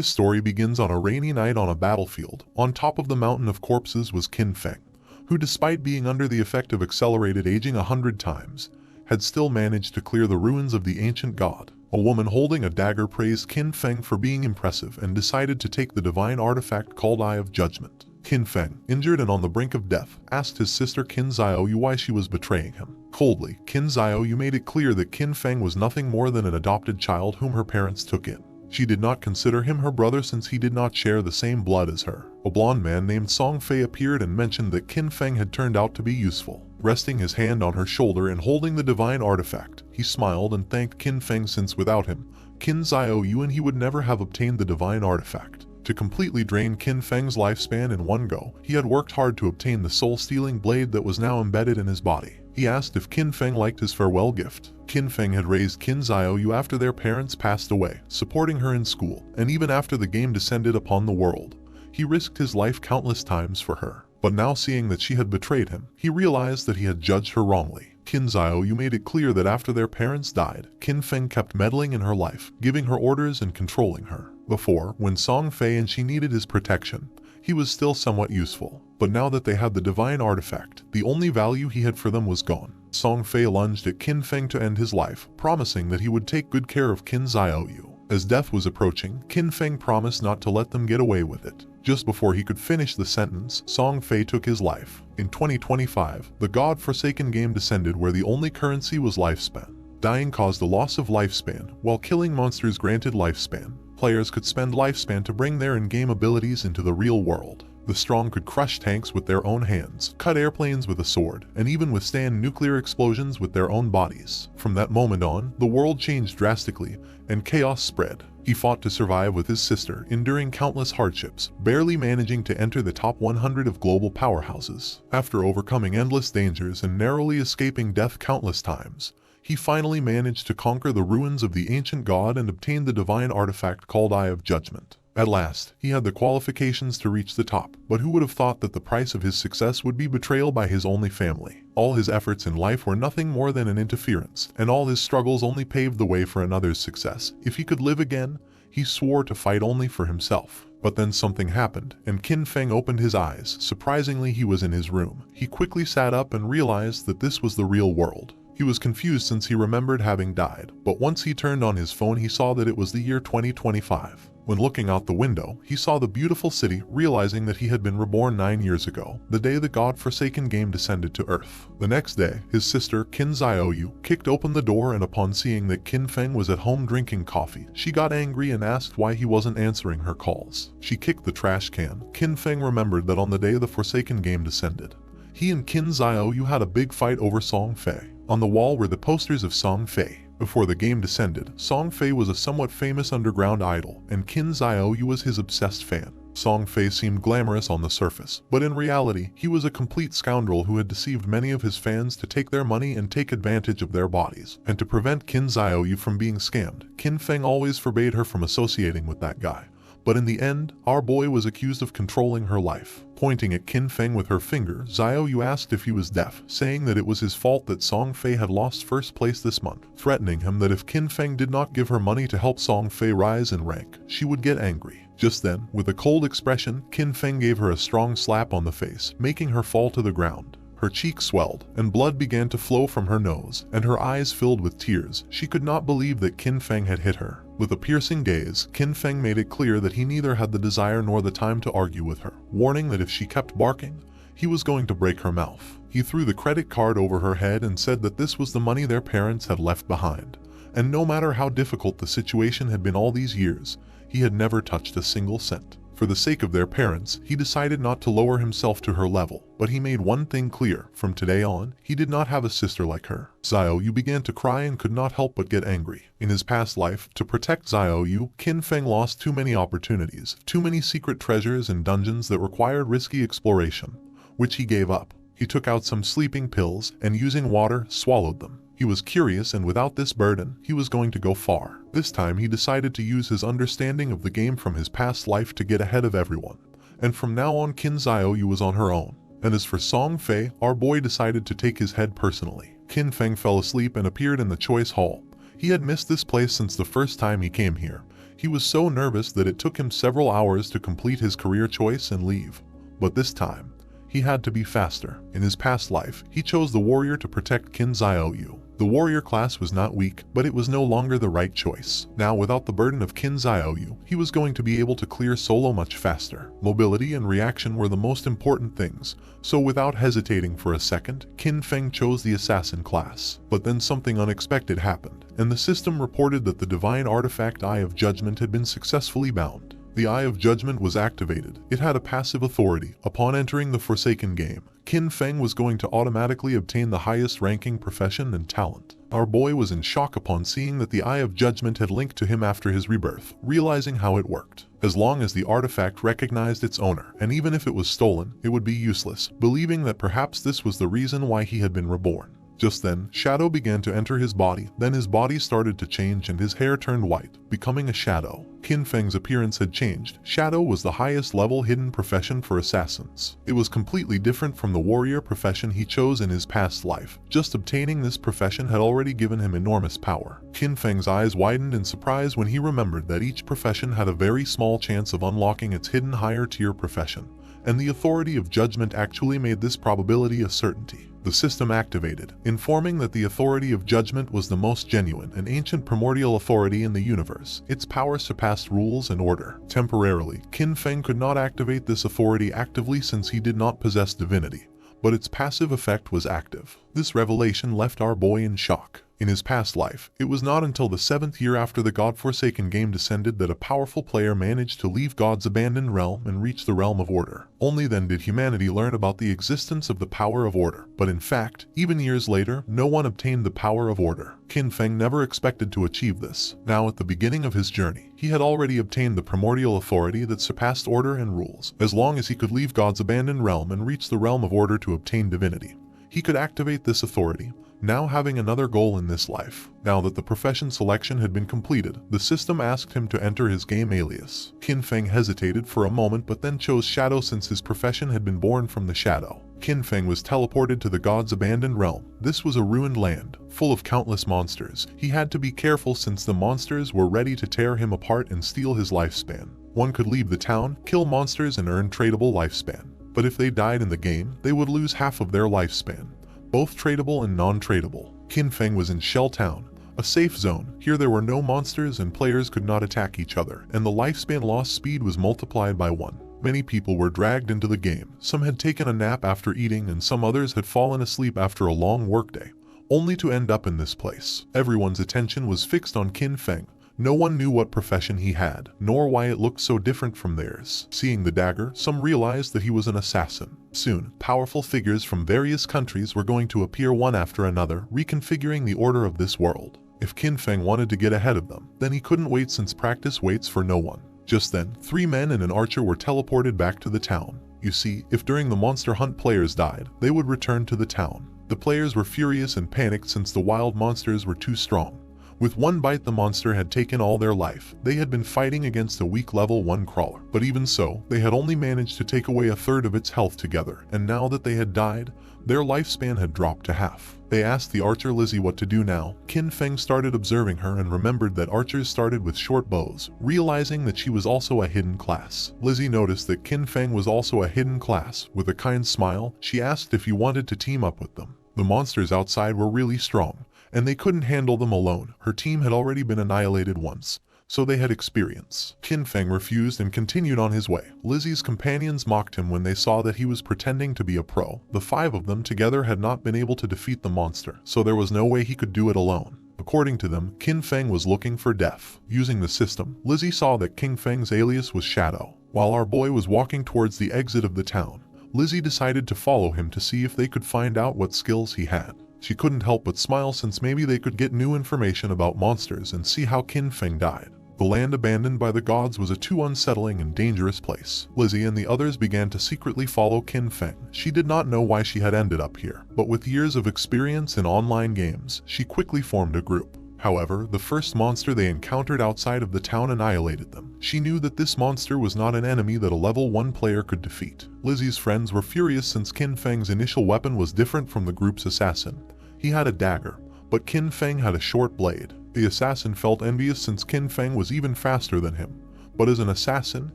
This story begins on a rainy night on a battlefield. On top of the mountain of corpses was Qin Feng, who despite being under the effect of accelerated aging 100 times, had still managed to clear the ruins of the ancient god. A woman holding a dagger praised Qin Feng for being impressive and decided to take the divine artifact called Eye of Judgment. Qin Feng, injured and on the brink of death, asked his sister Qin Xiaoyu why she was betraying him. Coldly, Qin Xiaoyu made it clear that Qin Feng was nothing more than an adopted child whom her parents took in. She did not consider him her brother since he did not share the same blood as her. A blonde man named Song Fei appeared and mentioned that Qin Feng had turned out to be useful. Resting his hand on her shoulder and holding the divine artifact, he smiled and thanked Qin Feng since without him, Qin Xiaoyu and he would never have obtained the divine artifact. To completely drain Qin Feng's lifespan in one go, he had worked hard to obtain the soul-stealing blade that was now embedded in his body. He asked if Qin Feng liked his farewell gift. Qin Feng had raised Qin Xiaoyu after their parents passed away, supporting her in school, and even after the game descended upon the world. He risked his life countless times for her. But now seeing that she had betrayed him, he realized that he had judged her wrongly. Qin Xiaoyu made it clear that after their parents died, Qin Feng kept meddling in her life, giving her orders and controlling her. Before, when Song Fei and she needed his protection, he was still somewhat useful. But now that they had the divine artifact, the only value he had for them was gone. Song Fei lunged at Qin Feng to end his life, promising that he would take good care of Qin Xiaoyu. As death was approaching, Qin Feng promised not to let them get away with it. Just before he could finish the sentence, Song Fei took his life. In 2025, the God-forsaken game descended where the only currency was lifespan. Dying caused a loss of lifespan, while killing monsters granted lifespan. Players could spend lifespan to bring their in-game abilities into the real world. The strong could crush tanks with their own hands, cut airplanes with a sword, and even withstand nuclear explosions with their own bodies. From that moment on, the world changed drastically, and chaos spread. He fought to survive with his sister, enduring countless hardships, barely managing to enter the top 100 of global powerhouses. After overcoming endless dangers and narrowly escaping death countless times, he finally managed to conquer the ruins of the ancient god and obtain the divine artifact called Eye of Judgment. At last, he had the qualifications to reach the top, but who would have thought that the price of his success would be betrayal by his only family? All his efforts in life were nothing more than an interference, and all his struggles only paved the way for another's success. If he could live again, he swore to fight only for himself. But then something happened, and Qin Feng opened his eyes. Surprisingly, he was in his room. He quickly sat up and realized that this was the real world. He was confused since he remembered having died, but once he turned on his phone he saw that it was the year 2025. When looking out the window, he saw the beautiful city, realizing that he had been reborn 9 years ago, the day the God-forsaken game descended to Earth. The next day, his sister, Qin Xiaoyu, kicked open the door and upon seeing that Qin Feng was at home drinking coffee, she got angry and asked why he wasn't answering her calls. She kicked the trash can. Qin Feng remembered that on the day the Forsaken game descended, he and Qin Xiaoyu had a big fight over Song Fei. On the wall were the posters of Song Fei. Before the game descended, Song Fei was a somewhat famous underground idol, and Qin Xiaoyu was his obsessed fan. Song Fei seemed glamorous on the surface, but in reality, he was a complete scoundrel who had deceived many of his fans to take their money and take advantage of their bodies. And to prevent Qin Xiaoyu from being scammed, Qin Feng always forbade her from associating with that guy. But in the end, our boy was accused of controlling her life. Pointing at Qin Feng with her finger, Xiaoyu asked if he was deaf, saying that it was his fault that Song Fei had lost first place this month, threatening him that if Qin Feng did not give her money to help Song Fei rise in rank, she would get angry. Just then, with a cold expression, Qin Feng gave her a strong slap on the face, making her fall to the ground. Her cheeks swelled, and blood began to flow from her nose, and her eyes filled with tears. She could not believe that Qin Feng had hit her. With a piercing gaze, Qin Feng made it clear that he neither had the desire nor the time to argue with her, warning that if she kept barking, he was going to break her mouth. He threw the credit card over her head and said that this was the money their parents had left behind. And no matter how difficult the situation had been all these years, he had never touched a single cent. For the sake of their parents, he decided not to lower himself to her level, but he made one thing clear: from today on, he did not have a sister like her. Xiaoyu began to cry and could not help but get angry. In his past life, to protect Xiaoyu, Qin Feng lost too many opportunities, too many secret treasures and dungeons that required risky exploration, which he gave up. He took out some sleeping pills and using water, swallowed them. He was curious, and without this burden, he was going to go far. This time he decided to use his understanding of the game from his past life to get ahead of everyone. And from now on, Qin Xiaoyu was on her own. And as for Song Fei, our boy decided to take his head personally. Qin Feng fell asleep and appeared in the choice hall. He had missed this place since the first time he came here. He was so nervous that it took him several hours to complete his career choice and leave. But this time, he had to be faster. In his past life, he chose the warrior to protect Kin Xiaoyu. The warrior class was not weak, but it was no longer the right choice. Now, without the burden of Kin Xiaoyu, he was going to be able to clear solo much faster. Mobility and reaction were the most important things, so without hesitating for a second, Qin Feng chose the assassin class. But then something unexpected happened, and the system reported that the divine artifact Eye of Judgment had been successfully bound. The Eye of Judgment was activated. It had a passive authority. Upon entering the Forsaken game, Qin Feng was going to automatically obtain the highest ranking profession and talent. Our boy was in shock upon seeing that the Eye of Judgment had linked to him after his rebirth, realizing how it worked. As long as the artifact recognized its owner, and even if it was stolen, it would be useless, believing that perhaps this was the reason why he had been reborn. Just then, shadow began to enter his body, then his body started to change and his hair turned white, becoming a shadow. Qin Feng's appearance had changed. Shadow was the highest level hidden profession for assassins. It was completely different from the warrior profession he chose in his past life. Just obtaining this profession had already given him enormous power. Qin Feng's eyes widened in surprise when he remembered that each profession had a very small chance of unlocking its hidden higher tier profession, and the authority of judgment actually made this probability a certainty. The system activated, informing that the authority of judgment was the most genuine and ancient primordial authority in the universe. Its power surpassed rules and order. Temporarily, Qin Feng could not activate this authority actively since he did not possess divinity, but its passive effect was active. This revelation left our boy in shock. In his past life, it was not until the 7th year after the God-forsaken game descended that a powerful player managed to leave God's abandoned realm and reach the realm of order. Only then did humanity learn about the existence of the power of order. But in fact, even years later, no one obtained the power of order. Qin Feng never expected to achieve this. Now at the beginning of his journey, he had already obtained the primordial authority that surpassed order and rules. As long as he could leave God's abandoned realm and reach the realm of order to obtain divinity, he could activate this authority. Now having another goal in this life. Now that the profession selection had been completed, the system asked him to enter his game alias. Qin Feng hesitated for a moment but then chose Shadow since his profession had been born from the shadow. Qin Feng was teleported to the god's abandoned realm. This was a ruined land, full of countless monsters. He had to be careful since the monsters were ready to tear him apart and steal his lifespan. One could leave the town, kill monsters and earn tradable lifespan. But if they died in the game, they would lose half of their lifespan, both tradable and non-tradable. Qin Feng was in Shell Town, a safe zone. Here there were no monsters and players could not attack each other, and the lifespan loss speed was multiplied by 1. Many people were dragged into the game. Some had taken a nap after eating and some others had fallen asleep after a long workday, only to end up in this place. Everyone's attention was fixed on Qin Feng. No one knew what profession he had, nor why it looked so different from theirs. Seeing the dagger, some realized that he was an assassin. Soon, powerful figures from various countries were going to appear one after another, reconfiguring the order of this world. If Qin Feng wanted to get ahead of them, then he couldn't wait since practice waits for no one. Just then, 3 men and an archer were teleported back to the town. You see, if during the monster hunt players died, they would return to the town. The players were furious and panicked since the wild monsters were too strong. With one bite the monster had taken all their life. They had been fighting against a weak level 1 crawler. But even so, they had only managed to take away a third of its health together, and now that they had died, their lifespan had dropped to half. They asked the archer Lizzie what to do now. Qin Feng started observing her and remembered that archers started with short bows, realizing that she was also a hidden class. Lizzie noticed that Qin Feng was also a hidden class. With a kind smile, she asked if he wanted to team up with them. The monsters outside were really strong, and they couldn't handle them alone. Her team had already been annihilated once, so they had experience. Qin Feng refused and continued on his way. Lizzie's companions mocked him when they saw that he was pretending to be a pro. The 5 of them together had not been able to defeat the monster, so there was no way he could do it alone. According to them, Qin Feng was looking for death. Using the system, Lizzie saw that Qin Feng's alias was Shadow. While our boy was walking towards the exit of the town, Lizzie decided to follow him to see if they could find out what skills he had. She couldn't help but smile since maybe they could get new information about monsters and see how Qin Feng died. The land abandoned by the gods was a too unsettling and dangerous place. Lizzie and the others began to secretly follow Qin Feng. She did not know why she had ended up here, but with years of experience in online games, she quickly formed a group. However, the first monster they encountered outside of the town annihilated them. She knew that this monster was not an enemy that a level 1 player could defeat. Lizzie's friends were furious since Qin Feng's initial weapon was different from the group's assassin. He had a dagger, but Qin Feng had a short blade. The assassin felt envious since Qin Feng was even faster than him, but as an assassin,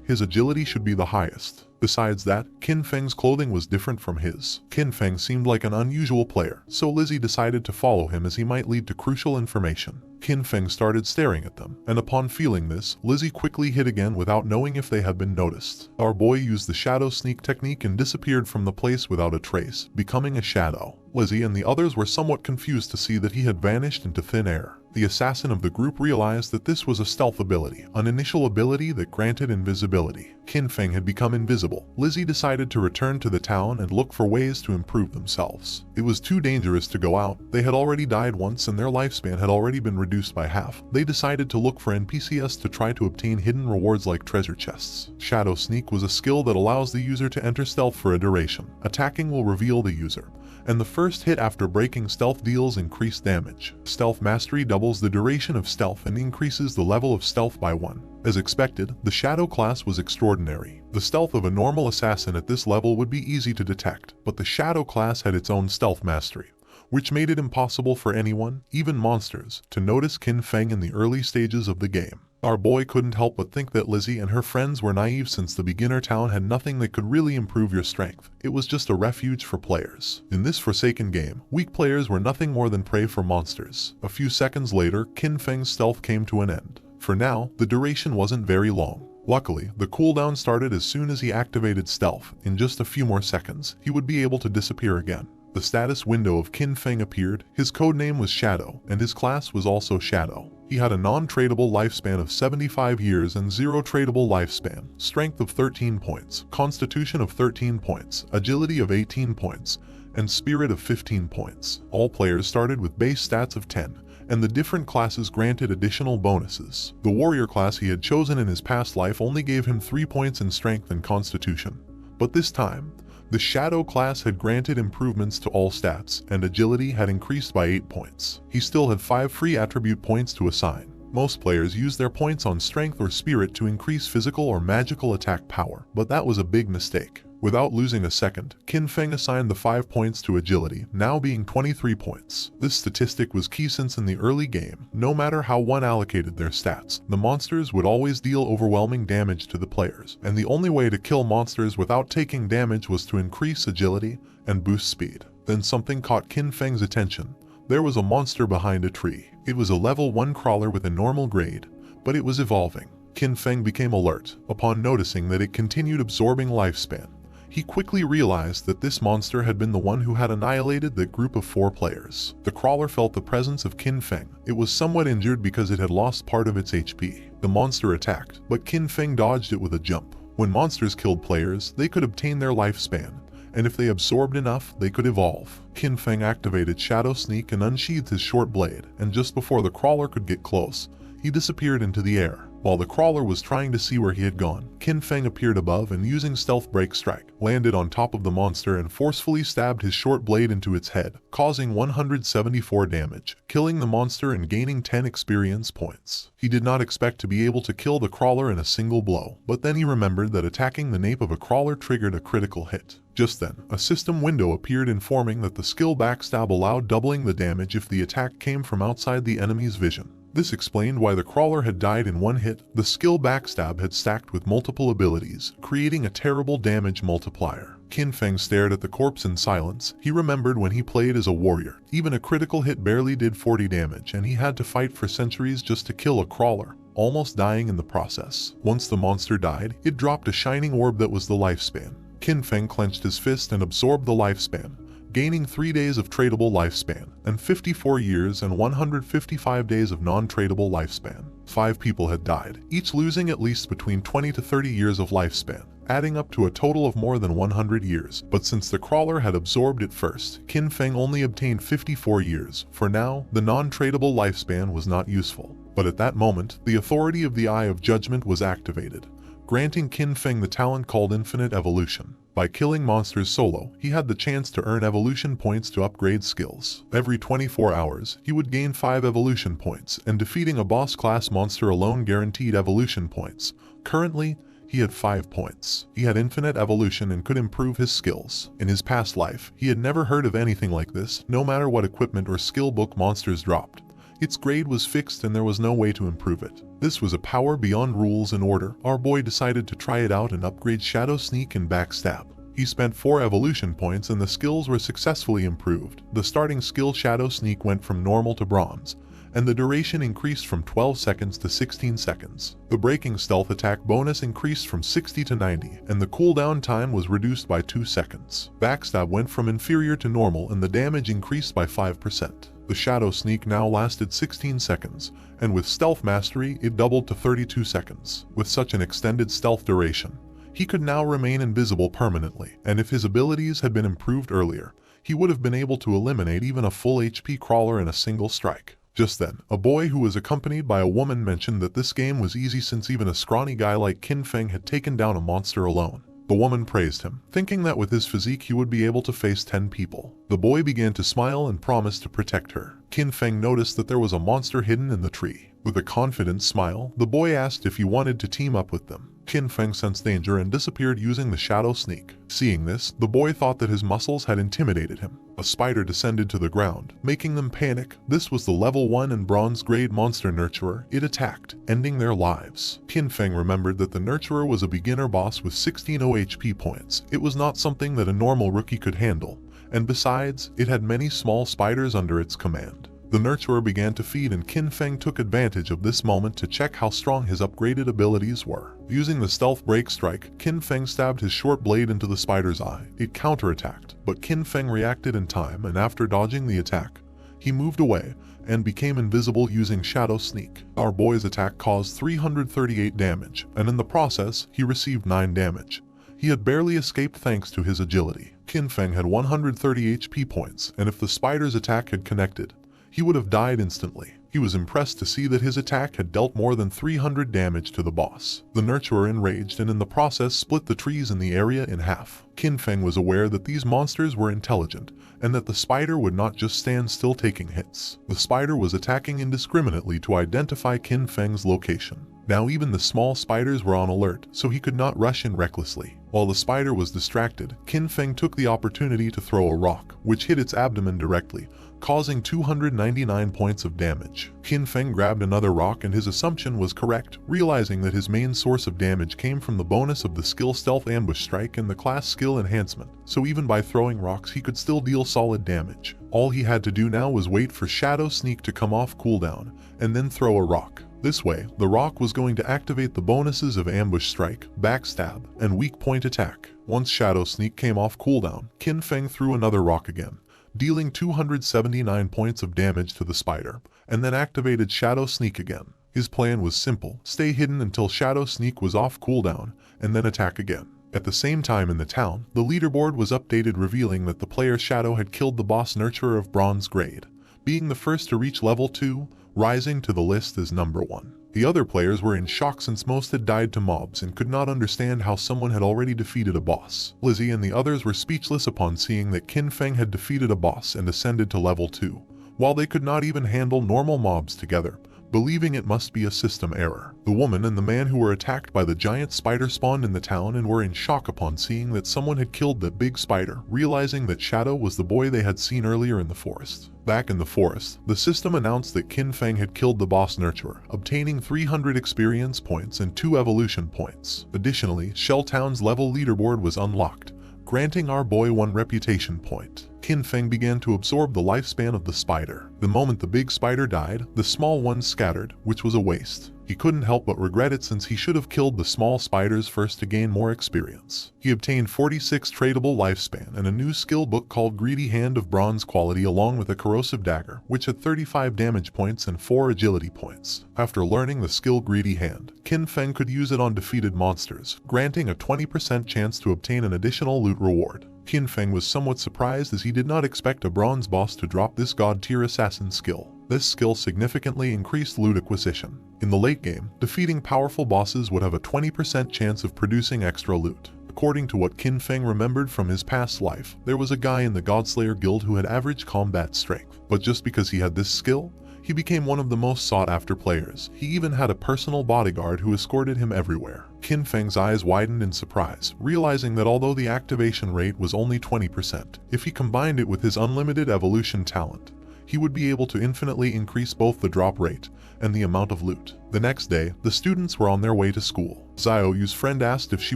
his agility should be the highest. Besides that, Qin Feng's clothing was different from his. Qin Feng seemed like an unusual player, so Lizzie decided to follow him as he might lead to crucial information. Qin Feng started staring at them, and upon feeling this, Lizzie quickly hid again without knowing if they had been noticed. Our boy used the shadow sneak technique and disappeared from the place without a trace, becoming a shadow. Lizzie and the others were somewhat confused to see that he had vanished into thin air. The assassin of the group realized that this was a stealth ability, an initial ability that granted invisibility. Qin Feng had become invisible. Lizzie decided to return to the town and look for ways to improve themselves. It was too dangerous to go out. They had already died once and their lifespan had already been reduced by half. They decided to look for NPCs to try to obtain hidden rewards like treasure chests. Shadow Sneak was a skill that allows the user to enter stealth for a duration. Attacking will reveal the user, and the first hit after breaking stealth deals increased damage. Stealth Mastery doubles the duration of stealth and increases the level of stealth by 1. As expected, the Shadow class was extraordinary. The stealth of a normal assassin at this level would be easy to detect, but the Shadow class had its own stealth mastery, which made it impossible for anyone, even monsters, to notice Qin Feng in the early stages of the game. Our boy couldn't help but think that Lizzie and her friends were naive since the beginner town had nothing that could really improve your strength. It was just a refuge for players. In this forsaken game, weak players were nothing more than prey for monsters. A few seconds later, Qin Feng's stealth came to an end. For now, the duration wasn't very long. Luckily, the cooldown started as soon as he activated stealth. In just a few more seconds, he would be able to disappear again. The status window of Qin Feng appeared. His codename was Shadow, and his class was also Shadow. He had a non-tradable lifespan of 75 years and 0 tradable lifespan, strength of 13 points, constitution of 13 points, agility of 18 points, and spirit of 15 points. All players started with base stats of 10, and the different classes granted additional bonuses. The warrior class he had chosen in his past life only gave him 3 points in strength and constitution, but this time, the Shadow class had granted improvements to all stats, and agility had increased by 8 points. He still had 5 free attribute points to assign. Most players use their points on strength or spirit to increase physical or magical attack power, but that was a big mistake. Without losing a second, Qin Feng assigned the 5 points to agility, now being 23 points. This statistic was key since in the early game, no matter how one allocated their stats, the monsters would always deal overwhelming damage to the players, and the only way to kill monsters without taking damage was to increase agility and boost speed. Then something caught Qin Feng's attention. There was a monster behind a tree. It was a level 1 crawler with a normal grade, but it was evolving. Qin Feng became alert upon noticing that it continued absorbing lifespan. He quickly realized that this monster had been the one who had annihilated that group of 4 players. The crawler felt the presence of Qin Feng. It was somewhat injured because it had lost part of its HP. The monster attacked, but Qin Feng dodged it with a jump. When monsters killed players, they could obtain their lifespan, and if they absorbed enough, they could evolve. Qin Feng activated Shadow Sneak and unsheathed his short blade, and just before the crawler could get close, he disappeared into the air. While the crawler was trying to see where he had gone, Qin Feng appeared above and using Stealth Break Strike, landed on top of the monster and forcefully stabbed his short blade into its head, causing 174 damage, killing the monster and gaining 10 experience points. He did not expect to be able to kill the crawler in a single blow, but then he remembered that attacking the nape of a crawler triggered a critical hit. Just then, a system window appeared informing that the skill Backstab allowed doubling the damage if the attack came from outside the enemy's vision. This explained why the crawler had died in one hit. The skill Backstab had stacked with multiple abilities, creating a terrible damage multiplier. Qin Feng stared at the corpse in silence. He remembered when he played as a warrior. Even a critical hit barely did 40 damage, and he had to fight for centuries just to kill a crawler, almost dying in the process. Once the monster died, it dropped a shining orb that was the lifespan. Qin Feng clenched his fist and absorbed the lifespan, gaining 3 days of tradable lifespan, and 54 years and 155 days of non-tradable lifespan. 5 people had died, each losing at least between 20 to 30 years of lifespan, adding up to a total of more than 100 years. But since the crawler had absorbed it first, Qin Feng only obtained 54 years. For now, the non-tradable lifespan was not useful. But at that moment, the authority of the Eye of Judgment was activated, granting Qin Feng the talent called Infinite Evolution. By killing monsters solo, he had the chance to earn evolution points to upgrade skills. Every 24 hours, he would gain 5 evolution points, and defeating a boss class monster alone guaranteed evolution points. Currently, he had 5 points. He had infinite evolution and could improve his skills. In his past life, he had never heard of anything like this, no matter what equipment or skill book monsters dropped. Its grade was fixed and there was no way to improve it. This was a power beyond rules and order. Our boy decided to try it out and upgrade Shadow Sneak and Backstab. He spent 4 evolution points and the skills were successfully improved. The starting skill Shadow Sneak went from normal to bronze, and the duration increased from 12 seconds to 16 seconds. The breaking stealth attack bonus increased from 60 to 90, and the cooldown time was reduced by 2 seconds. Backstab went from inferior to normal and the damage increased by 5%. The Shadow Sneak now lasted 16 seconds, and with Stealth Mastery it doubled to 32 seconds. With such an extended stealth duration, he could now remain invisible permanently, and if his abilities had been improved earlier, he would have been able to eliminate even a full HP crawler in a single strike. Just then, a boy who was accompanied by a woman mentioned that this game was easy since even a scrawny guy like Qin Feng had taken down a monster alone. The woman praised him, thinking that with his physique he would be able to face 10 people. The boy began to smile and promised to protect her. Qin Feng noticed that there was a monster hidden in the tree. With a confident smile, the boy asked if he wanted to team up with them. Qin Feng sensed danger and disappeared using the Shadow Sneak. Seeing this, the boy thought that his muscles had intimidated him. A spider descended to the ground, making them panic. This was the level 1 and bronze grade monster nurturer. It attacked, ending their lives. Qin Feng remembered that the nurturer was a beginner boss with 16 HP points. It was not something that a normal rookie could handle, and besides, it had many small spiders under its command. The nurturer began to feed and Qin Feng took advantage of this moment to check how strong his upgraded abilities were. Using the stealth break strike, Qin Feng stabbed his short blade into the spider's eye. It counterattacked, but Qin Feng reacted in time and after dodging the attack, he moved away and became invisible using Shadow Sneak. Our boy's attack caused 338 damage, and in the process, he received 9 damage. He had barely escaped thanks to his agility. Qin Feng had 130 HP points, and if the spider's attack had connected, he would have died instantly. He was impressed to see that his attack had dealt more than 300 damage to the boss. The nurturer enraged and in the process split the trees in the area in half. Qin Feng was aware that these monsters were intelligent and that the spider would not just stand still taking hits. The spider was attacking indiscriminately to identify Qin Feng's location. Now even the small spiders were on alert, so he could not rush in recklessly. While the spider was distracted, Qin Feng took the opportunity to throw a rock, which hit its abdomen directly, causing 299 points of damage. Qin Feng grabbed another rock and his assumption was correct, realizing that his main source of damage came from the bonus of the skill Stealth Ambush Strike and the class skill Enhancement, so even by throwing rocks he could still deal solid damage. All he had to do now was wait for Shadow Sneak to come off cooldown, and then throw a rock. This way, the rock was going to activate the bonuses of Ambush Strike, Backstab, and Weak Point Attack. Once Shadow Sneak came off cooldown, Qin Feng threw another rock again, dealing 279 points of damage to the spider, and then activated Shadow Sneak again. His plan was simple: stay hidden until Shadow Sneak was off cooldown, and then attack again. At the same time in the town, the leaderboard was updated revealing that the player Shadow had killed the boss nurturer of bronze grade, being the first to reach level 2, rising to the list as number 1. The other players were in shock since most had died to mobs and could not understand how someone had already defeated a boss. Lizzie and the others were speechless upon seeing that Qin Feng had defeated a boss and ascended to level 2, while they could not even handle normal mobs together, believing it must be a system error. The woman and the man who were attacked by the giant spider spawned in the town and were in shock upon seeing that someone had killed that big spider, realizing that Shadow was the boy they had seen earlier in the forest. Back in the forest, the system announced that Qin Feng had killed the boss nurturer, obtaining 300 experience points and 2 evolution points. Additionally, Shell Town's level leaderboard was unlocked, granting our boy 1 reputation point. Qin Feng began to absorb the lifespan of the spider. The moment the big spider died, the small ones scattered, which was a waste. He couldn't help but regret it since he should have killed the small spiders first to gain more experience. He obtained 46 tradable lifespan and a new skill book called Greedy Hand of bronze quality along with a corrosive dagger, which had 35 damage points and 4 agility points. After learning the skill Greedy Hand, Qin Feng could use it on defeated monsters, granting a 20% chance to obtain an additional loot reward. Qin Feng was somewhat surprised as he did not expect a bronze boss to drop this god-tier assassin skill. This skill significantly increased loot acquisition. In the late game, defeating powerful bosses would have a 20% chance of producing extra loot. According to what Qin Feng remembered from his past life, there was a guy in the Godslayer guild who had average combat strength. But just because he had this skill, he became one of the most sought-after players. He even had a personal bodyguard who escorted him everywhere. Qin Feng's eyes widened in surprise, realizing that although the activation rate was only 20%, if he combined it with his unlimited evolution talent, he would be able to infinitely increase both the drop rate and the amount of loot. The next day, the students were on their way to school. Xiaoyu's friend asked if she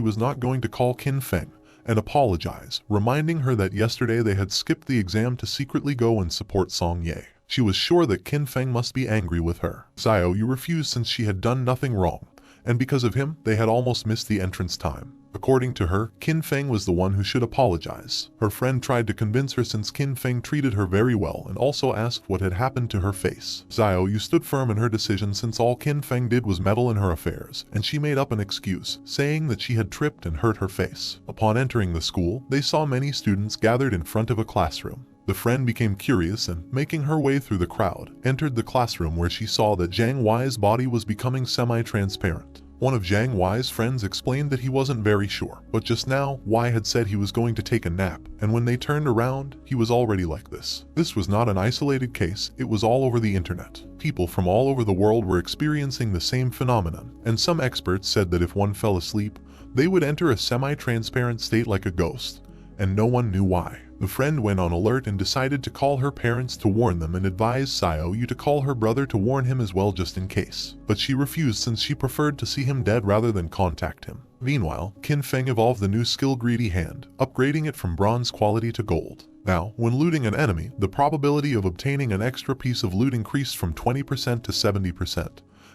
was not going to call Qin Feng and apologize, reminding her that yesterday they had skipped the exam to secretly go and support Song Ye. She was sure that Qin Feng must be angry with her. Xiaoyu refused since she had done nothing wrong, and because of him, they had almost missed the entrance time. According to her, Qin Feng was the one who should apologize. Her friend tried to convince her since Qin Feng treated her very well and also asked what had happened to her face. Xiaoyu stood firm in her decision since all Qin Feng did was meddle in her affairs, and she made up an excuse, saying that she had tripped and hurt her face. Upon entering the school, they saw many students gathered in front of a classroom. The friend became curious and, making her way through the crowd, entered the classroom where she saw that Zhang Wei's body was becoming semi-transparent. One of Zhang Wei's friends explained that he wasn't very sure, but just now, Wei had said he was going to take a nap, and when they turned around, he was already like this. This was not an isolated case, it was all over the internet. People from all over the world were experiencing the same phenomenon, and some experts said that if one fell asleep, they would enter a semi-transparent state like a ghost, and no one knew why. The friend went on alert and decided to call her parents to warn them and advised Xiaoyu to call her brother to warn him as well just in case. But she refused since she preferred to see him dead rather than contact him. Meanwhile, Qin Feng evolved the new skill Greedy Hand, upgrading it from bronze quality to gold. Now, when looting an enemy, the probability of obtaining an extra piece of loot increased from 20% to 70%.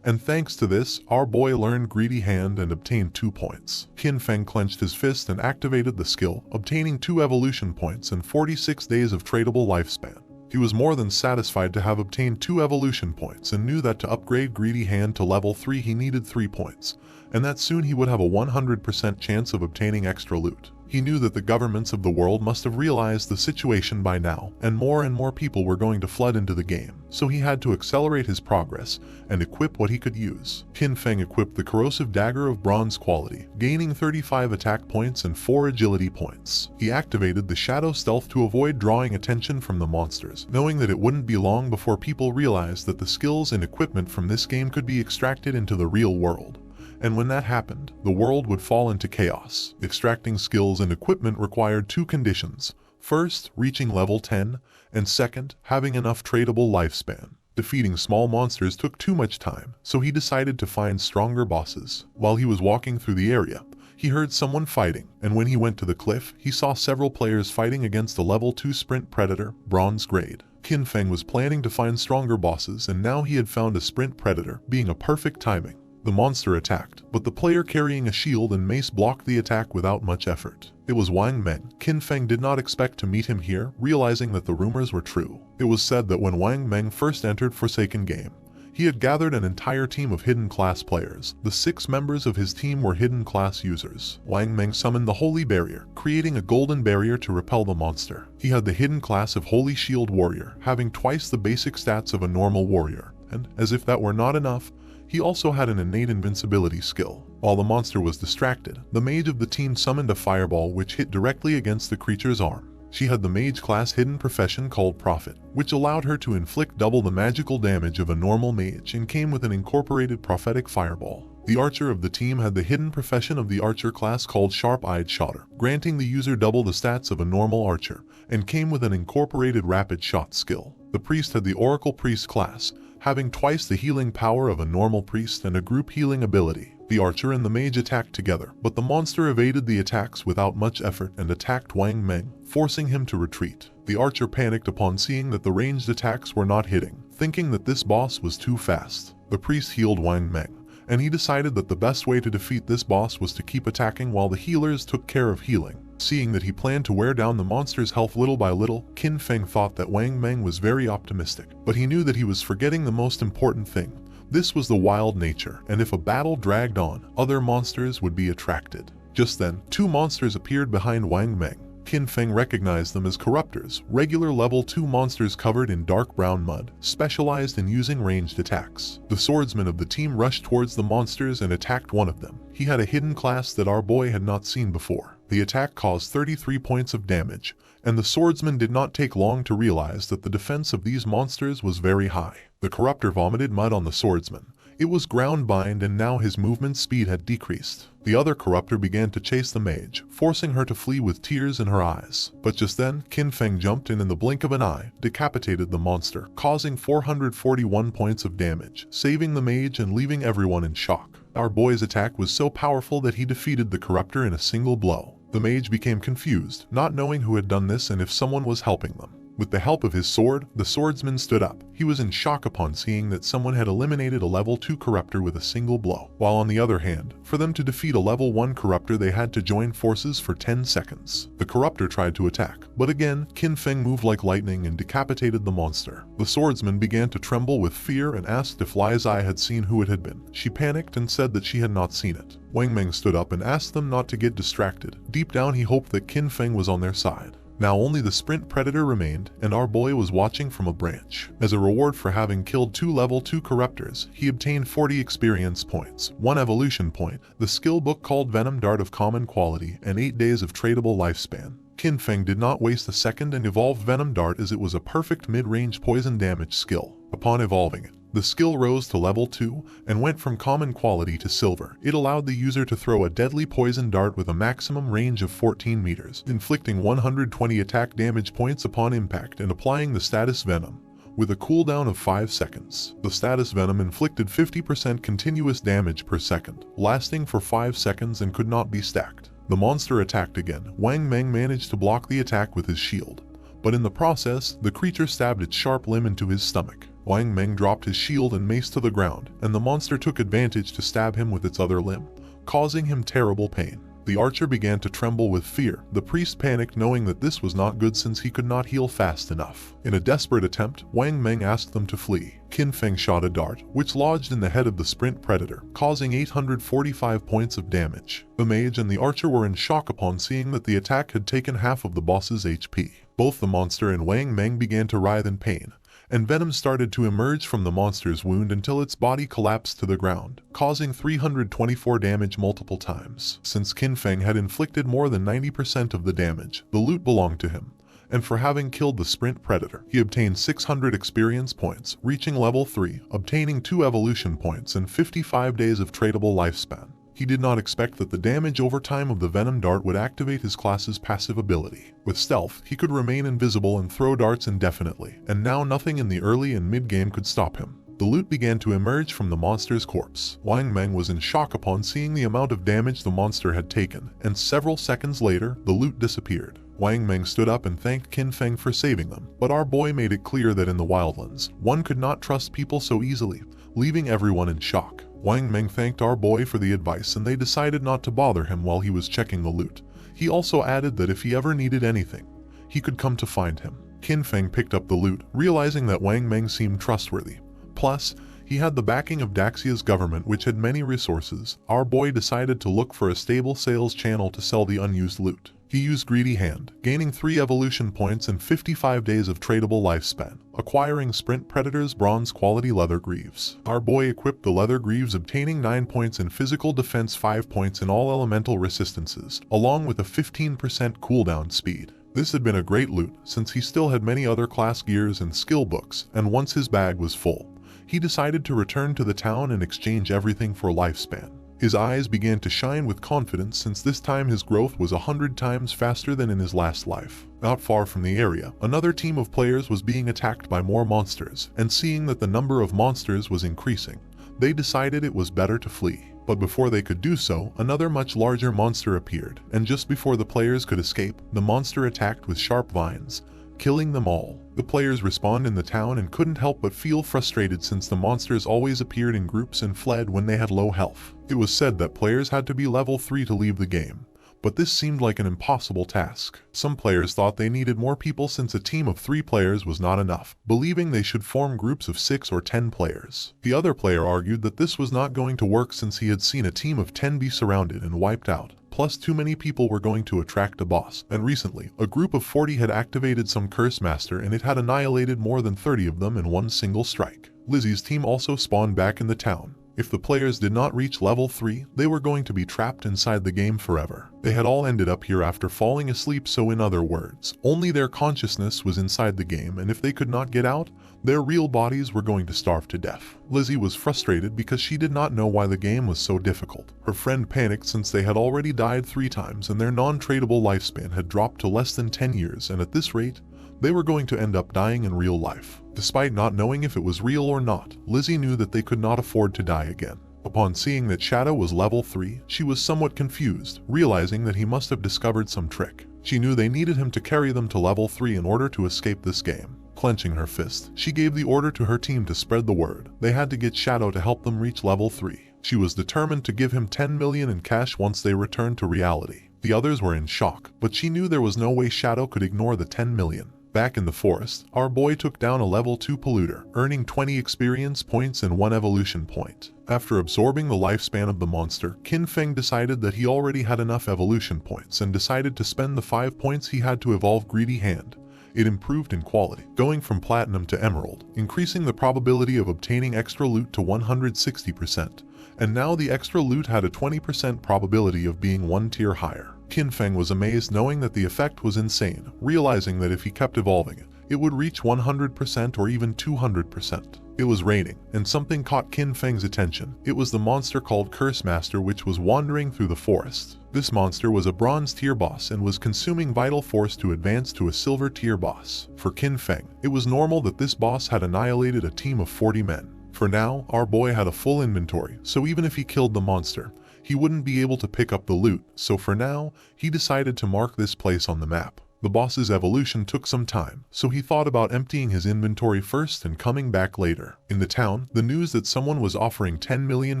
And thanks to this, our boy learned Greedy Hand and obtained 2 points. Qin Feng clenched his fist and activated the skill, obtaining 2 evolution points and 46 days of tradable lifespan. He was more than satisfied to have obtained 2 evolution points and knew that to upgrade Greedy Hand to level 3 he needed 3 points, and that soon he would have a 100% chance of obtaining extra loot. He knew that the governments of the world must have realized the situation by now, and more people were going to flood into the game, so he had to accelerate his progress and equip what he could use. Qin Feng equipped the corrosive dagger of bronze quality, gaining 35 attack points and 4 agility points. He activated the shadow stealth to avoid drawing attention from the monsters, knowing that it wouldn't be long before people realized that the skills and equipment from this game could be extracted into the real world. And when that happened, the world would fall into chaos. Extracting skills and equipment required 2 conditions. First, reaching level 10, and second, having enough tradable lifespan. Defeating small monsters took too much time, so he decided to find stronger bosses. While he was walking through the area, he heard someone fighting, and when he went to the cliff, he saw several players fighting against a level 2 sprint predator, bronze grade. Qin Feng was planning to find stronger bosses, and now he had found a sprint predator, being a perfect timing. The monster attacked, but the player carrying a shield and mace blocked the attack without much effort. It was Wang Meng. Qin Feng did not expect to meet him here, realizing that the rumors were true. It was said that when Wang Meng first entered Forsaken Game, he had gathered an entire team of hidden class players. The 6 members of his team were hidden class users. Wang Meng summoned the Holy Barrier, creating a golden barrier to repel the monster. He had the hidden class of Holy Shield Warrior, having twice the basic stats of a normal warrior. And, as if that were not enough, he also had an innate invincibility skill. While the monster was distracted, the mage of the team summoned a fireball which hit directly against the creature's arm. She had the mage class hidden profession called Prophet, which allowed her to inflict double the magical damage of a normal mage and came with an incorporated prophetic fireball. The archer of the team had the hidden profession of the archer class called Sharp-Eyed Shotter, granting the user double the stats of a normal archer, and came with an incorporated rapid shot skill. The priest had the Oracle Priest class, having twice the healing power of a normal priest and a group healing ability. The archer and the mage attacked together, but the monster evaded the attacks without much effort and attacked Wang Meng, forcing him to retreat. The archer panicked upon seeing that the ranged attacks were not hitting, thinking that this boss was too fast. The priest healed Wang Meng, and he decided that the best way to defeat this boss was to keep attacking while the healers took care of healing. Seeing that he planned to wear down the monster's health little by little, Qin Feng thought that Wang Meng was very optimistic, but he knew that he was forgetting the most important thing. This was the wild nature, and if a battle dragged on, other monsters would be attracted. Just then, 2 monsters appeared behind Wang Meng. Qin Feng recognized them as corruptors, regular level 2 monsters covered in dark brown mud, specialized in using ranged attacks. The swordsman of the team rushed towards the monsters and attacked one of them. He had a hidden class that our boy had not seen before. The attack caused 33 points of damage, and the swordsman did not take long to realize that the defense of these monsters was very high. The corruptor vomited mud on the swordsman, It was ground-bind and now his movement speed had decreased. The other corruptor began to chase the mage, forcing her to flee with tears in her eyes. But just then, Qin Feng jumped in the blink of an eye, decapitated the monster, causing 441 points of damage, saving the mage and leaving everyone in shock. Our boy's attack was so powerful that he defeated the corruptor in a single blow. The mage became confused, not knowing who had done this and if someone was helping them. With the help of his sword, the swordsman stood up. He was in shock upon seeing that someone had eliminated a level 2 corruptor with a single blow. While on the other hand, for them to defeat a level 1 corruptor they had to join forces for 10 seconds. The corruptor tried to attack, but again, Qin Feng moved like lightning and decapitated the monster. The swordsman began to tremble with fear and asked if Lai Zai had seen who it had been. She panicked and said that she had not seen it. Wang Meng stood up and asked them not to get distracted. Deep down he hoped that Qin Feng was on their side. Now only the sprint predator remained, and our boy was watching from a branch. As a reward for having killed 2 level 2 corruptors, he obtained 40 experience points, 1 evolution point, the skill book called Venom Dart of common quality, and 8 days of tradable lifespan. Qin Feng did not waste a second and evolved Venom Dart as it was a perfect mid-range poison damage skill. Upon evolving it, the skill rose to level 2 and went from common quality to silver. It allowed the user to throw a deadly poison dart with a maximum range of 14 meters, inflicting 120 attack damage points upon impact and applying the status Venom, with a cooldown of 5 seconds. The status Venom inflicted 50% continuous damage per second, lasting for 5 seconds and could not be stacked. The monster attacked again. Wang Meng managed to block the attack with his shield, but in the process, the creature stabbed its sharp limb into his stomach. Wang Meng dropped his shield and mace to the ground, and the monster took advantage to stab him with its other limb, causing him terrible pain. The archer began to tremble with fear. The priest panicked knowing that this was not good since he could not heal fast enough. In a desperate attempt, Wang Meng asked them to flee. Qin Feng shot a dart, which lodged in the head of the sprint predator, causing 845 points of damage. The mage and the archer were in shock upon seeing that the attack had taken half of the boss's HP. Both the monster and Wang Meng began to writhe in pain, and venom started to emerge from the monster's wound until its body collapsed to the ground, causing 324 damage multiple times. Since Qin Feng had inflicted more than 90% of the damage, the loot belonged to him, and for having killed the sprint predator, he obtained 600 experience points, reaching level 3, obtaining 2 evolution points and 55 days of tradable lifespan. He did not expect that the damage over time of the Venom Dart would activate his class's passive ability. With stealth, he could remain invisible and throw darts indefinitely, and now nothing in the early and mid-game could stop him. The loot began to emerge from the monster's corpse. Wang Meng was in shock upon seeing the amount of damage the monster had taken, and several seconds later, the loot disappeared. Wang Meng stood up and thanked Qin Feng for saving them, but our boy made it clear that in the wildlands, one could not trust people so easily, leaving everyone in shock. Wang Meng thanked our boy for the advice and they decided not to bother him while he was checking the loot. He also added that if he ever needed anything, he could come to find him. Qin Feng picked up the loot, realizing that Wang Meng seemed trustworthy. Plus, he had the backing of Daxia's government which had many resources. Our boy decided to look for a stable sales channel to sell the unused loot. He used Greedy Hand, gaining 3 evolution points and 55 days of tradable lifespan, acquiring Sprint Predator's bronze quality leather greaves. Our boy equipped the leather greaves, obtaining 9 points in physical defense, 5 points in all elemental resistances, along with a 15% cooldown speed. This had been a great loot since he still had many other class gears and skill books, and once his bag was full, he decided to return to the town and exchange everything for lifespan. His eyes began to shine with confidence since this time his growth was 100 times faster than in his last life. Not far from the area, another team of players was being attacked by more monsters, and seeing that the number of monsters was increasing, they decided it was better to flee. But before they could do so, another much larger monster appeared, and just before the players could escape, the monster attacked with sharp vines, killing them all. The players respawned in the town and couldn't help but feel frustrated since the monsters always appeared in groups and fled when they had low health. It was said that players had to be level 3 to leave the game, but this seemed like an impossible task. Some players thought they needed more people since a team of 3 players was not enough, believing they should form groups of 6 or 10 players. The other player argued that this was not going to work since he had seen a team of 10 be surrounded and wiped out. Plus, too many people were going to attract a boss, and recently, a group of 40 had activated some Curse Master and it had annihilated more than 30 of them in one single strike. Lizzie's team also spawned back in the town, If the players did not reach level 3, they were going to be trapped inside the game forever. They had all ended up here after falling asleep, so in other words, only their consciousness was inside the game, and if they could not get out, their real bodies were going to starve to death. Lizzie was frustrated because she did not know why the game was so difficult. Her friend panicked since they had already died 3 times and their non-tradable lifespan had dropped to less than 10 years, and at this rate, they were going to end up dying in real life. Despite not knowing if it was real or not, Lizzie knew that they could not afford to die again. Upon seeing that Shadow was level 3, she was somewhat confused, realizing that he must have discovered some trick. She knew they needed him to carry them to level 3 in order to escape this game. Clenching her fist, she gave the order to her team to spread the word. They had to get Shadow to help them reach level 3. She was determined to give him 10 million in cash once they returned to reality. The others were in shock, but she knew there was no way Shadow could ignore the 10 million. Back in the forest, our boy took down a level 2 polluter, earning 20 experience points and 1 evolution point. After absorbing the lifespan of the monster, Qin Feng decided that he already had enough evolution points and decided to spend the 5 points he had to evolve Greedy Hand. It improved in quality, going from platinum to emerald, increasing the probability of obtaining extra loot to 160%, and now the extra loot had a 20% probability of being 1 tier higher. Qin Feng was amazed knowing that the effect was insane, realizing that if he kept evolving it, it would reach 100% or even 200%. It was raining, and something caught Qin Feng's attention. It was the monster called Curse Master, which was wandering through the forest. This monster was a bronze tier boss and was consuming vital force to advance to a silver tier boss. For Qin Feng, it was normal that this boss had annihilated a team of 40 men. For now, our boy had a full inventory, so even if he killed the monster, he wouldn't be able to pick up the loot, so for now, he decided to mark this place on the map. The boss's evolution took some time, so he thought about emptying his inventory first and coming back later. In the town, the news that someone was offering 10 million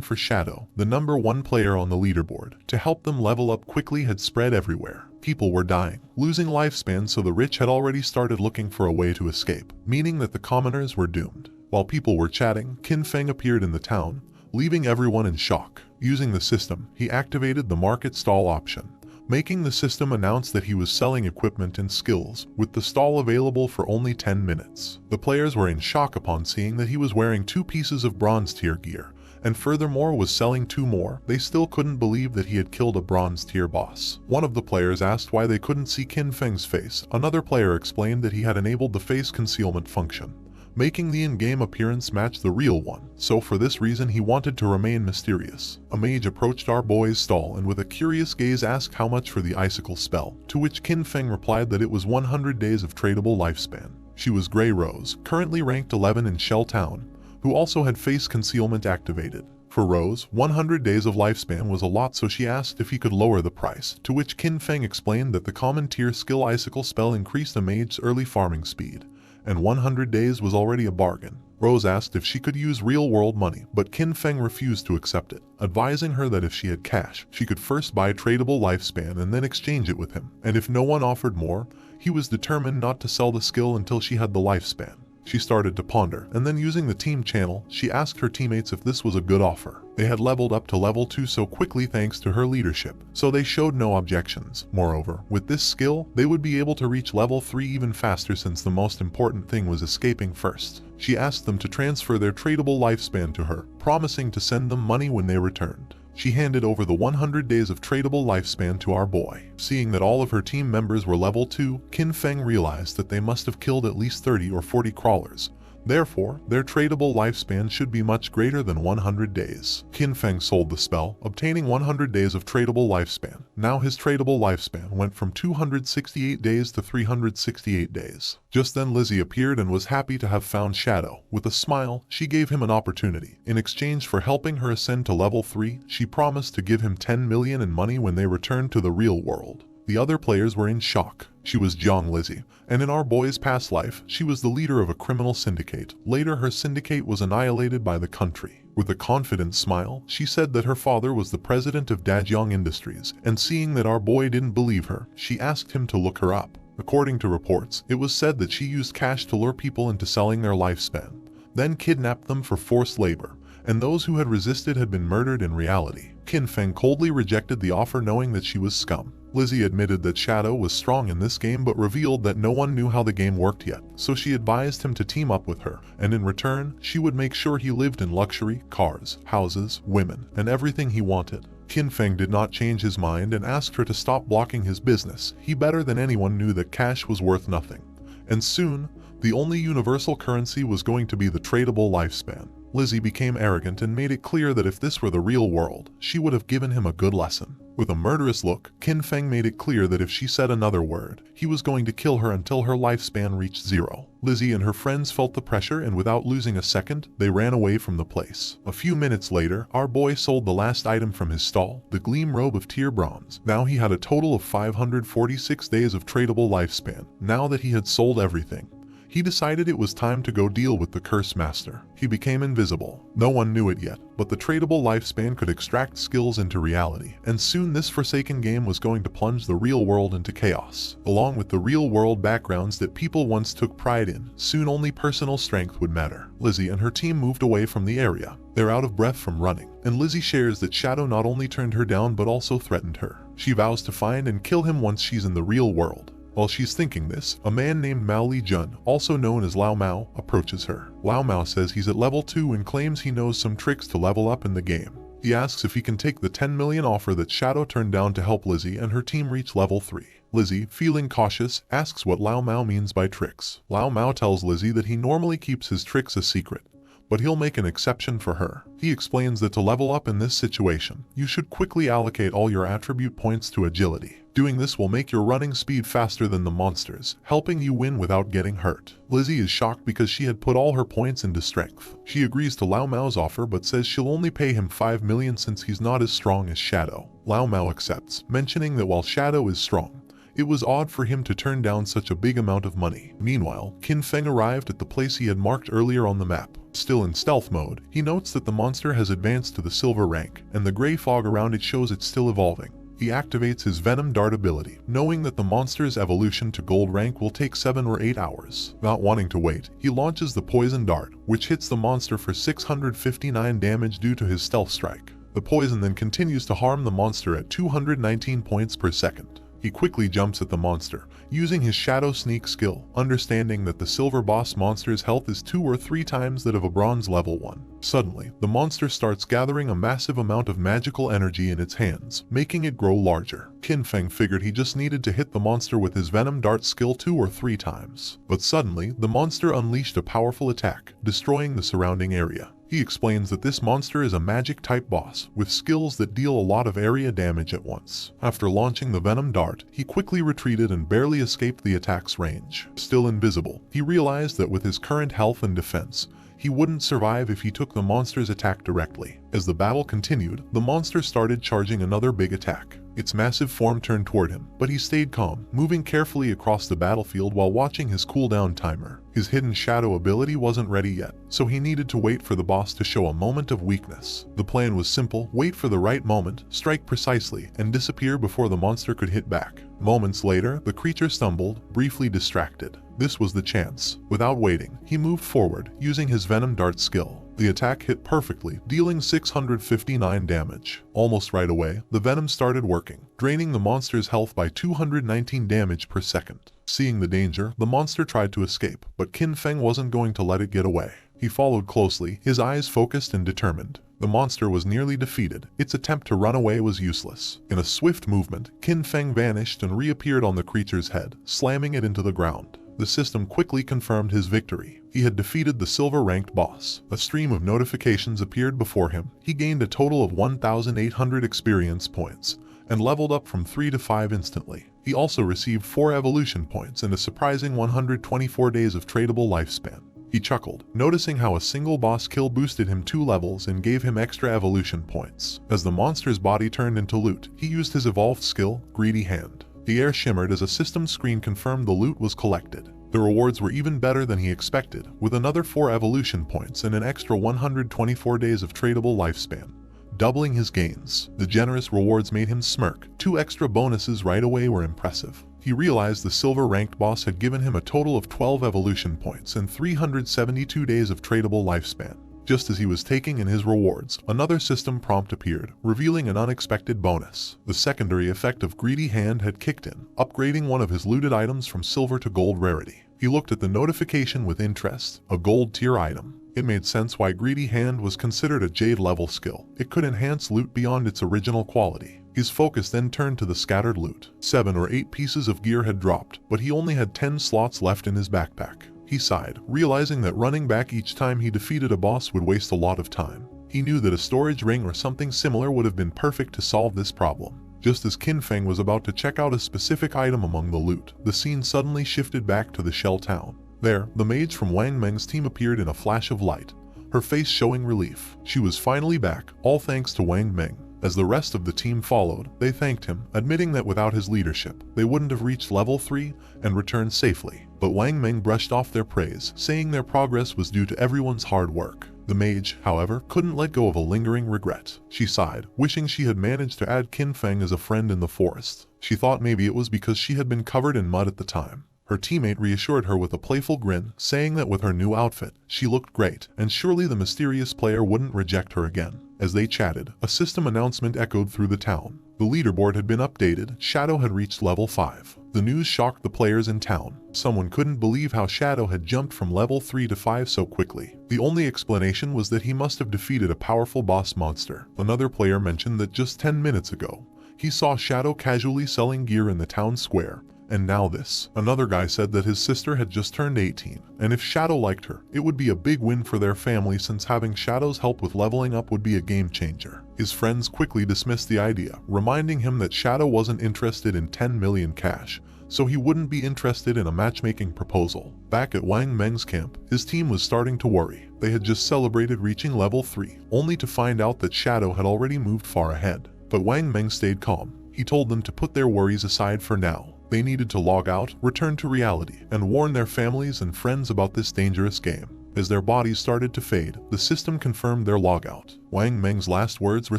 for Shadow, the number 1 player on the leaderboard, to help them level up quickly had spread everywhere. People were dying, losing lifespan, so the rich had already started looking for a way to escape, meaning that the commoners were doomed. While people were chatting, Qin Feng appeared in the town, leaving everyone in shock. Using the system, he activated the market stall option, making the system announce that he was selling equipment and skills, with the stall available for only 10 minutes. The players were in shock upon seeing that he was wearing 2 pieces of bronze tier gear, and furthermore was selling 2 more. They still couldn't believe that he had killed a bronze tier boss. One of the players asked why they couldn't see Qin Feng's face. Another player explained that he had enabled the face concealment function, making the in-game appearance match the real one, so for this reason he wanted to remain mysterious. A mage approached our boy's stall and with a curious gaze asked how much for the icicle spell, to which Qin Feng replied that it was 100 days of tradable lifespan. She was Grey Rose, currently ranked 11 in Shell Town, who also had face concealment activated. For Rose, 100 days of lifespan was a lot, so she asked if he could lower the price, to which Qin Feng explained that the common tier skill icicle spell increased a mage's early farming speed, and 100 days was already a bargain. Rose asked if she could use real-world money, but Qin Feng refused to accept it, advising her that if she had cash, she could first buy tradable lifespan and then exchange it with him, and if no one offered more, he was determined not to sell the skill until she had the lifespan. She started to ponder, and then using the team channel, she asked her teammates if this was a good offer. They had leveled up to level 2 so quickly thanks to her leadership, so they showed no objections. Moreover, with this skill, they would be able to reach level 3 even faster since the most important thing was escaping first. She asked them to transfer their tradable lifespan to her, promising to send them money when they returned. She handed over the 100 days of tradable lifespan to our boy. Seeing that all of her team members were level 2, Qin Feng realized that they must have killed at least 30 or 40 crawlers. Therefore, their tradable lifespan should be much greater than 100 days. Qin Feng sold the spell, obtaining 100 days of tradable lifespan. Now his tradable lifespan went from 268 days to 368 days. Just then Lizzie appeared and was happy to have found Shadow. With a smile, she gave him an opportunity. In exchange for helping her ascend to level 3, she promised to give him 10 million in money when they returned to the real world. The other players were in shock. She was Jiang Lizzie, and in our boy's past life, she was the leader of a criminal syndicate. Later, her syndicate was annihilated by the country. With a confident smile, she said that her father was the president of Dajiang Industries, and seeing that our boy didn't believe her, she asked him to look her up. According to reports, it was said that she used cash to lure people into selling their lifespan, then kidnapped them for forced labor, and those who had resisted had been murdered in reality. Qin Feng coldly rejected the offer knowing that she was scum. Lizzie admitted that Shadow was strong in this game but revealed that no one knew how the game worked yet, so she advised him to team up with her, and in return, she would make sure he lived in luxury, cars, houses, women, and everything he wanted. Qin Feng did not change his mind and asked her to stop blocking his business. He better than anyone knew that cash was worth nothing. And soon, the only universal currency was going to be the tradable lifespan. Lizzie became arrogant and made it clear that if this were the real world, she would have given him a good lesson. With a murderous look, Qin Feng made it clear that if she said another word, he was going to kill her until her lifespan reached 0. Lizzie and her friends felt the pressure, and without losing a second, they ran away from the place. A few minutes later, our boy sold the last item from his stall, the Gleam Robe of Tier Bronze. Now he had a total of 546 days of tradable lifespan. Now that he had sold everything, he decided it was time to go deal with the Curse Master. He became invisible. No one knew it yet, but the tradable lifespan could extract skills into reality, and soon this forsaken game was going to plunge the real world into chaos. Along with the real world backgrounds that people once took pride in, soon only personal strength would matter. Lizzie and her team moved away from the area. They're out of breath from running, and Lizzie shares that Shadow not only turned her down but also threatened her. She vows to find and kill him once she's in the real world. While she's thinking this, a man named Mao Li Jun, also known as Lao Mao, approaches her. Lao Mao says he's at level 2 and claims he knows some tricks to level up in the game. He asks if he can take the 10 million offer that Shadow turned down to help Lizzie and her team reach level 3. Lizzie, feeling cautious, asks what Lao Mao means by tricks. Lao Mao tells Lizzie that he normally keeps his tricks a secret, but he'll make an exception for her. He explains that to level up in this situation, you should quickly allocate all your attribute points to agility. Doing this will make your running speed faster than the monsters, helping you win without getting hurt. Lizzie is shocked because she had put all her points into strength. She agrees to Lao Mao's offer but says she'll only pay him 5 million since he's not as strong as Shadow. Lao Mao accepts, mentioning that while Shadow is strong, it was odd for him to turn down such a big amount of money. Meanwhile, Qin Feng arrived at the place he had marked earlier on the map. Still in stealth mode, he notes that the monster has advanced to the silver rank, and the gray fog around it shows it's still evolving. He activates his Venom Dart ability, knowing that the monster's evolution to gold rank will take 7 or 8 hours. Not wanting to wait, he launches the Poison Dart, which hits the monster for 659 damage due to his stealth strike. The poison then continues to harm the monster at 219 points per second. He quickly jumps at the monster, using his Shadow Sneak skill, understanding that the silver boss monster's health is 2 or 3 times that of a bronze level 1. Suddenly, the monster starts gathering a massive amount of magical energy in its hands, making it grow larger. Qin Feng figured he just needed to hit the monster with his Venom Dart skill 2 or 3 times. But suddenly, the monster unleashed a powerful attack, destroying the surrounding area. He explains that this monster is a magic-type boss, with skills that deal a lot of area damage at once. After launching the Venom Dart, he quickly retreated and barely escaped the attack's range. Still invisible, he realized that with his current health and defense, he wouldn't survive if he took the monster's attack directly. As the battle continued, the monster started charging another big attack. Its massive form turned toward him, but he stayed calm, moving carefully across the battlefield while watching his cooldown timer. His hidden shadow ability wasn't ready yet, so he needed to wait for the boss to show a moment of weakness. The plan was simple: wait for the right moment, strike precisely, and disappear before the monster could hit back. Moments later, the creature stumbled, briefly distracted. This was the chance. Without waiting, he moved forward, using his Venom Dart skill. The attack hit perfectly, dealing 659 damage. Almost right away, the venom started working, draining the monster's health by 219 damage per second. Seeing the danger, the monster tried to escape, but Qin Feng wasn't going to let it get away. He followed closely, his eyes focused and determined. The monster was nearly defeated. Its attempt to run away was useless. In a swift movement, Qin Feng vanished and reappeared on the creature's head, slamming it into the ground. The system quickly confirmed his victory. He had defeated the silver-ranked boss. A stream of notifications appeared before him. He gained a total of 1,800 experience points, and leveled up from 3 to 5 instantly. He also received 4 evolution points and a surprising 124 days of tradable lifespan. He chuckled, noticing how a single boss kill boosted him 2 levels and gave him extra evolution points. As the monster's body turned into loot, he used his evolved skill, Greedy Hand. The air shimmered as a system screen confirmed the loot was collected. The rewards were even better than he expected, with another 4 evolution points and an extra 124 days of tradable lifespan, doubling his gains. The generous rewards made him smirk. 2 extra bonuses right away were impressive. He realized the silver-ranked boss had given him a total of 12 evolution points and 372 days of tradable lifespan. Just as he was taking in his rewards, another system prompt appeared, revealing an unexpected bonus. The secondary effect of Greedy Hand had kicked in, upgrading one of his looted items from silver to gold rarity. He looked at the notification with interest, a gold tier item. It made sense why Greedy Hand was considered a Jade level skill. It could enhance loot beyond its original quality. His focus then turned to the scattered loot. 7 or 8 pieces of gear had dropped, but he only had 10 slots left in his backpack. He sighed, realizing that running back each time he defeated a boss would waste a lot of time. He knew that a storage ring or something similar would have been perfect to solve this problem. Just as Qin Feng was about to check out a specific item among the loot, the scene suddenly shifted back to the Shell Town. There, the mage from Wang Meng's team appeared in a flash of light, her face showing relief. She was finally back, all thanks to Wang Meng. As the rest of the team followed, they thanked him, admitting that without his leadership, they wouldn't have reached level 3 and returned safely. But Wang Meng brushed off their praise, saying their progress was due to everyone's hard work. The mage, however, couldn't let go of a lingering regret. She sighed, wishing she had managed to add Qin Feng as a friend in the forest. She thought maybe it was because she had been covered in mud at the time. Her teammate reassured her with a playful grin, saying that with her new outfit, she looked great, and surely the mysterious player wouldn't reject her again. As they chatted, a system announcement echoed through the town. The leaderboard had been updated, Shadow had reached level 5. The news shocked the players in town. Someone couldn't believe how Shadow had jumped from level 3 to 5 so quickly. The only explanation was that he must have defeated a powerful boss monster. Another player mentioned that just 10 minutes ago, he saw Shadow casually selling gear in the town square. And now this. Another guy said that his sister had just turned 18, and if Shadow liked her, it would be a big win for their family since having Shadow's help with leveling up would be a game changer. His friends quickly dismissed the idea, reminding him that Shadow wasn't interested in 10 million cash, so he wouldn't be interested in a matchmaking proposal. Back at Wang Meng's camp, his team was starting to worry. They had just celebrated reaching level 3, only to find out that Shadow had already moved far ahead. But Wang Meng stayed calm. He told them to put their worries aside for now. They needed to log out, return to reality, and warn their families and friends about this dangerous game. As their bodies started to fade, the system confirmed their logout. Wang Meng's last words were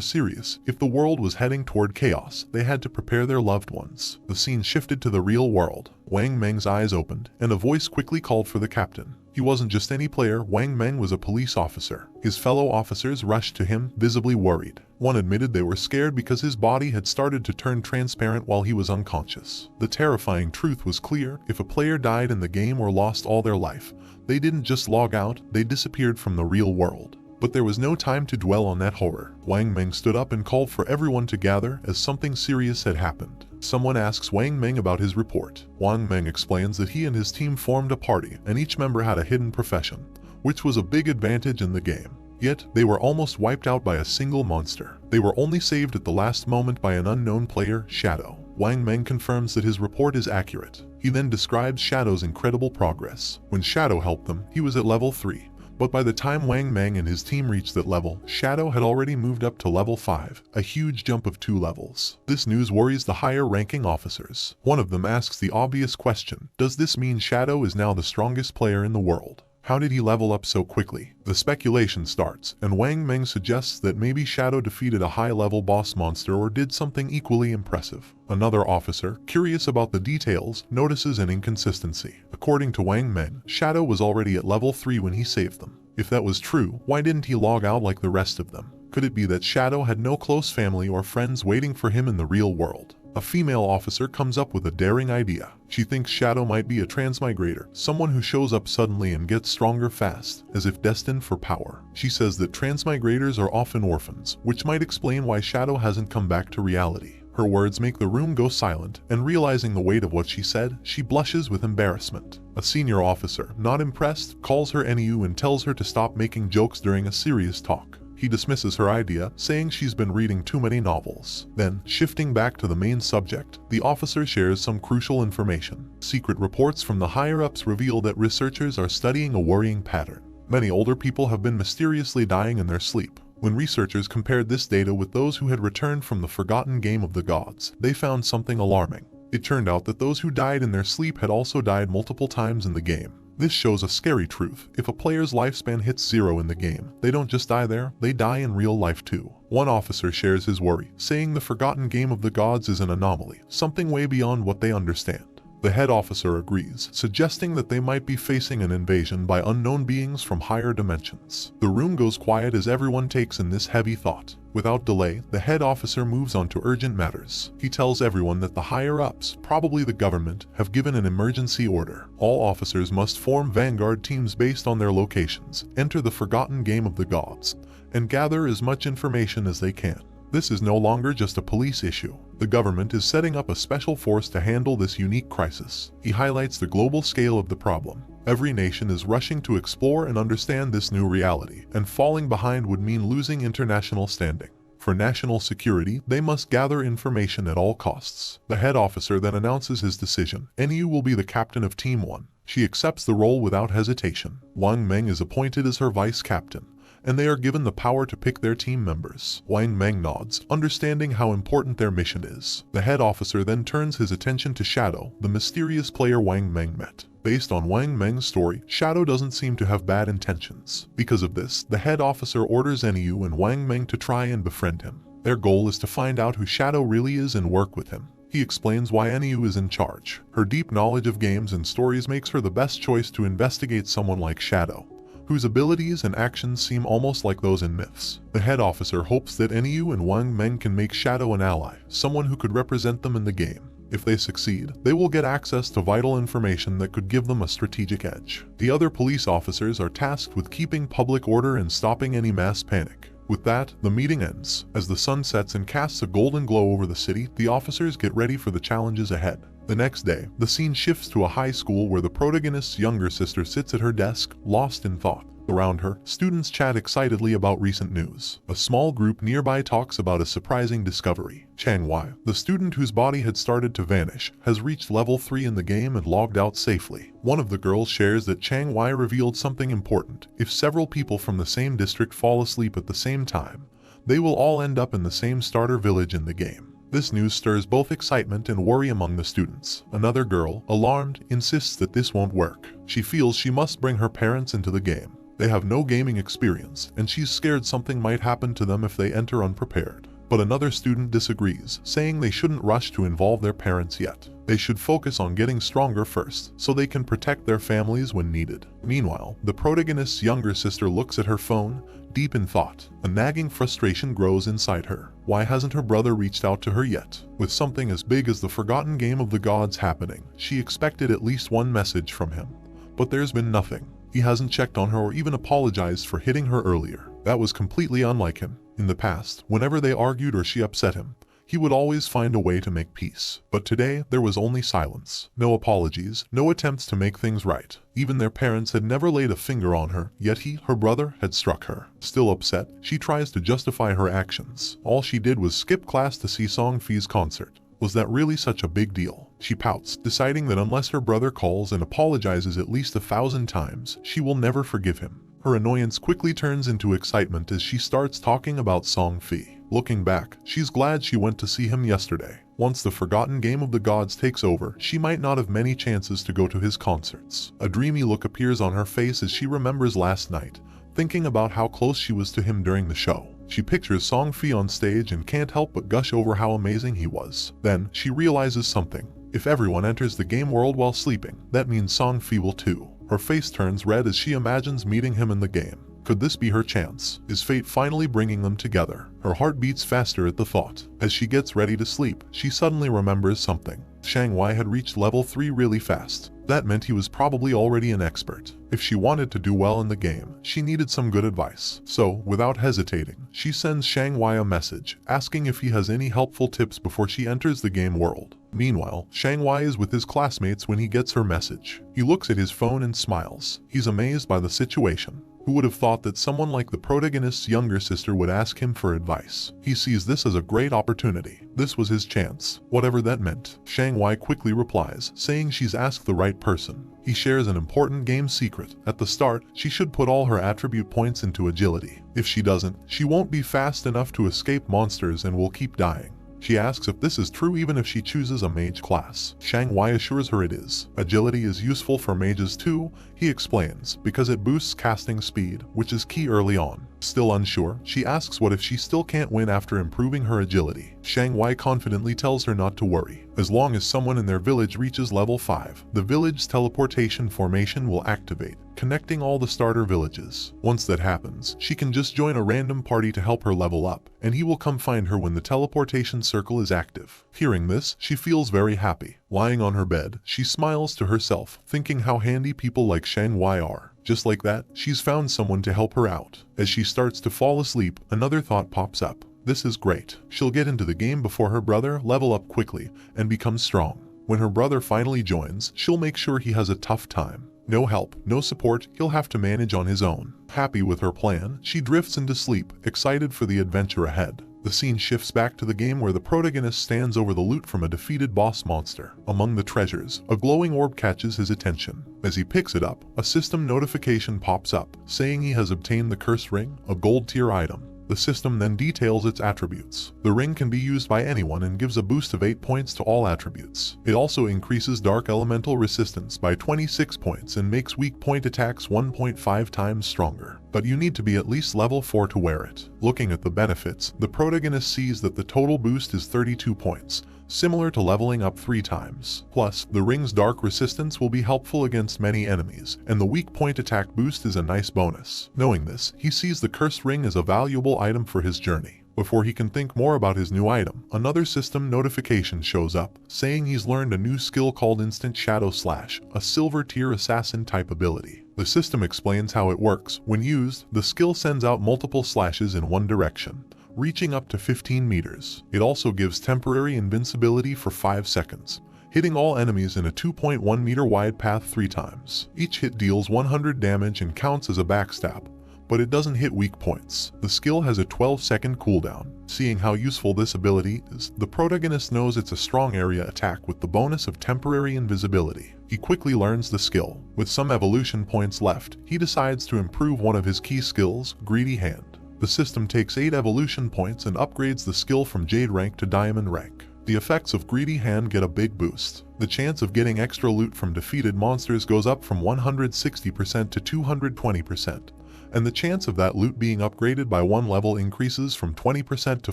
serious. If the world was heading toward chaos, they had to prepare their loved ones. The scene shifted to the real world. Wang Meng's eyes opened, and a voice quickly called for the captain. He wasn't just any player, Wang Meng was a police officer. His fellow officers rushed to him, visibly worried. One admitted they were scared because his body had started to turn transparent while he was unconscious. The terrifying truth was clear: if a player died in the game or lost all their life, they didn't just log out, they disappeared from the real world. But there was no time to dwell on that horror. Wang Meng stood up and called for everyone to gather as something serious had happened. Someone asks Wang Meng about his report. Wang Meng explains that he and his team formed a party and each member had a hidden profession, which was a big advantage in the game. Yet, they were almost wiped out by a single monster. They were only saved at the last moment by an unknown player, Shadow. Wang Meng confirms that his report is accurate. He then describes Shadow's incredible progress. When Shadow helped them, he was at level 3. But by the time Wang Meng and his team reached that level, Shadow had already moved up to level 5, a huge jump of 2 levels. This news worries the higher-ranking officers. One of them asks the obvious question: does this mean Shadow is now the strongest player in the world? How did he level up so quickly? The speculation starts, and Wang Meng suggests that maybe Shadow defeated a high-level boss monster or did something equally impressive. Another officer, curious about the details, notices an inconsistency. According to Wang Meng, Shadow was already at level 3 when he saved them. If that was true, why didn't he log out like the rest of them? Could it be that Shadow had no close family or friends waiting for him in the real world? A female officer comes up with a daring idea. She thinks Shadow might be a transmigrator, someone who shows up suddenly and gets stronger fast, as if destined for power. She says that transmigrators are often orphans, which might explain why Shadow hasn't come back to reality. Her words make the room go silent, and realizing the weight of what she said, she blushes with embarrassment. A senior officer, not impressed, calls her NEU and tells her to stop making jokes during a serious talk. He dismisses her idea, saying she's been reading too many novels. Then, shifting back to the main subject, the officer shares some crucial information. Secret reports from the higher-ups reveal that researchers are studying a worrying pattern. Many older people have been mysteriously dying in their sleep. When researchers compared this data with those who had returned from the forgotten game of the gods, they found something alarming. It turned out that those who died in their sleep had also died multiple times in the game. This shows a scary truth. If a player's lifespan hits 0 in the game, they don't just die there, they die in real life too. One officer shares his worry, saying the forgotten game of the gods is an anomaly, something way beyond what they understand. The head officer agrees, suggesting that they might be facing an invasion by unknown beings from higher dimensions. The room goes quiet as everyone takes in this heavy thought. Without delay, the head officer moves on to urgent matters. He tells everyone that the higher-ups, probably the government, have given an emergency order. All officers must form vanguard teams based on their locations, enter the forgotten game of the gods, and gather as much information as they can. This is no longer just a police issue. The government is setting up a special force to handle this unique crisis. He highlights the global scale of the problem. Every nation is rushing to explore and understand this new reality, and falling behind would mean losing international standing. For national security, they must gather information at all costs. The head officer then announces his decision. NU will be the captain of Team 1. She accepts the role without hesitation. Wang Meng is appointed as her vice captain, and they are given the power to pick their team members. Wang Meng nods, understanding how important their mission is. The head officer then turns his attention to Shadow, the mysterious player Wang Meng met. Based on Wang Meng's story, Shadow doesn't seem to have bad intentions. Because of this, the head officer orders NU and Wang Meng to try and befriend him. Their goal is to find out who Shadow really is and work with him. He explains why NU is in charge. Her deep knowledge of games and stories makes her the best choice to investigate someone like Shadow, whose abilities and actions seem almost like those in myths. The head officer hopes that NU and Wang Meng can make Shadow an ally, someone who could represent them in the game. If they succeed, they will get access to vital information that could give them a strategic edge. The other police officers are tasked with keeping public order and stopping any mass panic. With that, the meeting ends. As the sun sets and casts a golden glow over the city, the officers get ready for the challenges ahead. The next day, the scene shifts to a high school where the protagonist's younger sister sits at her desk, lost in thought. Around her, students chat excitedly about recent news. A small group nearby talks about a surprising discovery. Changwei, the student whose body had started to vanish, has reached level 3 in the game and logged out safely. One of the girls shares that Changwei revealed something important. If several people from the same district fall asleep at the same time, they will all end up in the same starter village in the game. This news stirs both excitement and worry among the students. Another girl, alarmed, insists that this won't work. She feels she must bring her parents into the game. They have no gaming experience, and she's scared something might happen to them if they enter unprepared. But another student disagrees, saying they shouldn't rush to involve their parents yet. They should focus on getting stronger first, so they can protect their families when needed. Meanwhile, the protagonist's younger sister looks at her phone, deep in thought. A nagging frustration grows inside her. Why hasn't her brother reached out to her yet? With something as big as the forgotten game of the gods happening, she expected at least one message from him. But there's been nothing. He hasn't checked on her or even apologized for hitting her earlier. That was completely unlike him. In the past, whenever they argued or she upset him, he would always find a way to make peace. But today, there was only silence. No apologies, no attempts to make things right. Even their parents had never laid a finger on her, yet he, her brother, had struck her. Still upset, she tries to justify her actions. All she did was skip class to see Songfi's concert. Was that really such a big deal? She pouts, deciding that unless her brother calls and apologizes at least 1,000 times, she will never forgive him. Her annoyance quickly turns into excitement as she starts talking about Songfi. Looking back, she's glad she went to see him yesterday. Once the forgotten game of the gods takes over, she might not have many chances to go to his concerts. A dreamy look appears on her face as she remembers last night, thinking about how close she was to him during the show. She pictures Songfi on stage and can't help but gush over how amazing he was. Then, she realizes something. If everyone enters the game world while sleeping, that means Songfi will too. Her face turns red as she imagines meeting him in the game. Could this be her chance? Is fate finally bringing them together? Her heart beats faster at the thought. As she gets ready to sleep, she suddenly remembers something. Changwei had reached level 3 really fast. That meant he was probably already an expert. If she wanted to do well in the game, she needed some good advice. So, without hesitating, she sends Changwei a message, asking if he has any helpful tips before she enters the game world. Meanwhile, Changwei is with his classmates when he gets her message. He looks at his phone and smiles. He's amazed by the situation. Who would have thought that someone like the protagonist's younger sister would ask him for advice? He sees this as a great opportunity. This was his chance, whatever that meant. Changwei quickly replies, saying she's asked the right person. He shares an important game secret. At the start, she should put all her attribute points into agility. If she doesn't, she won't be fast enough to escape monsters and will keep dying. She asks if this is true even if she chooses a mage class. Changwei assures her it is. Agility is useful for mages too, he explains, because it boosts casting speed, which is key early on. Still unsure, she asks what if she still can't win after improving her agility. Shang Wei confidently tells her not to worry. As long as someone in their village reaches level 5, the village's teleportation formation will activate, connecting all the starter villages. Once that happens, she can just join a random party to help her level up, and he will come find her when the teleportation circle is active. Hearing this, she feels very happy. Lying on her bed, she smiles to herself, thinking how handy people like Shang Wei are. Just like that, she's found someone to help her out. As she starts to fall asleep, another thought pops up. This is great. She'll get into the game before her brother, level up quickly, and become strong. When her brother finally joins, she'll make sure he has a tough time. No help, no support, he'll have to manage on his own. Happy with her plan, she drifts into sleep, excited for the adventure ahead. The scene shifts back to the game where the protagonist stands over the loot from a defeated boss monster. Among the treasures, a glowing orb catches his attention. As he picks it up, a system notification pops up, saying he has obtained the cursed ring, a gold tier item. The system then details its attributes. The ring can be used by anyone and gives a boost of 8 points to all attributes. It also increases dark elemental resistance by 26 points and makes weak point attacks 1.5 times stronger. But you need to be at least level 4 to wear it. Looking at the benefits, the protagonist sees that the total boost is 32 points, similar to leveling up 3 times. Plus, the ring's dark resistance will be helpful against many enemies, and the weak point attack boost is a nice bonus. Knowing this, he sees the cursed ring as a valuable item for his journey. Before he can think more about his new item, another system notification shows up, saying he's learned a new skill called Instant Shadow Slash, a silver tier assassin type ability. The system explains how it works. When used, the skill sends out multiple slashes in one direction, reaching up to 15 meters. It also gives temporary invincibility for 5 seconds, hitting all enemies in a 2.1 meter wide path 3 times. Each hit deals 100 damage and counts as a backstab, but it doesn't hit weak points. The skill has a 12-second cooldown. Seeing how useful this ability is, the protagonist knows it's a strong area attack with the bonus of temporary invisibility. He quickly learns the skill. With some evolution points left, he decides to improve one of his key skills, Greedy Hand. The system takes 8 evolution points and upgrades the skill from Jade rank to Diamond rank. The effects of Greedy Hand get a big boost. The chance of getting extra loot from defeated monsters goes up from 160% to 220%. And the chance of that loot being upgraded by 1 level increases from 20% to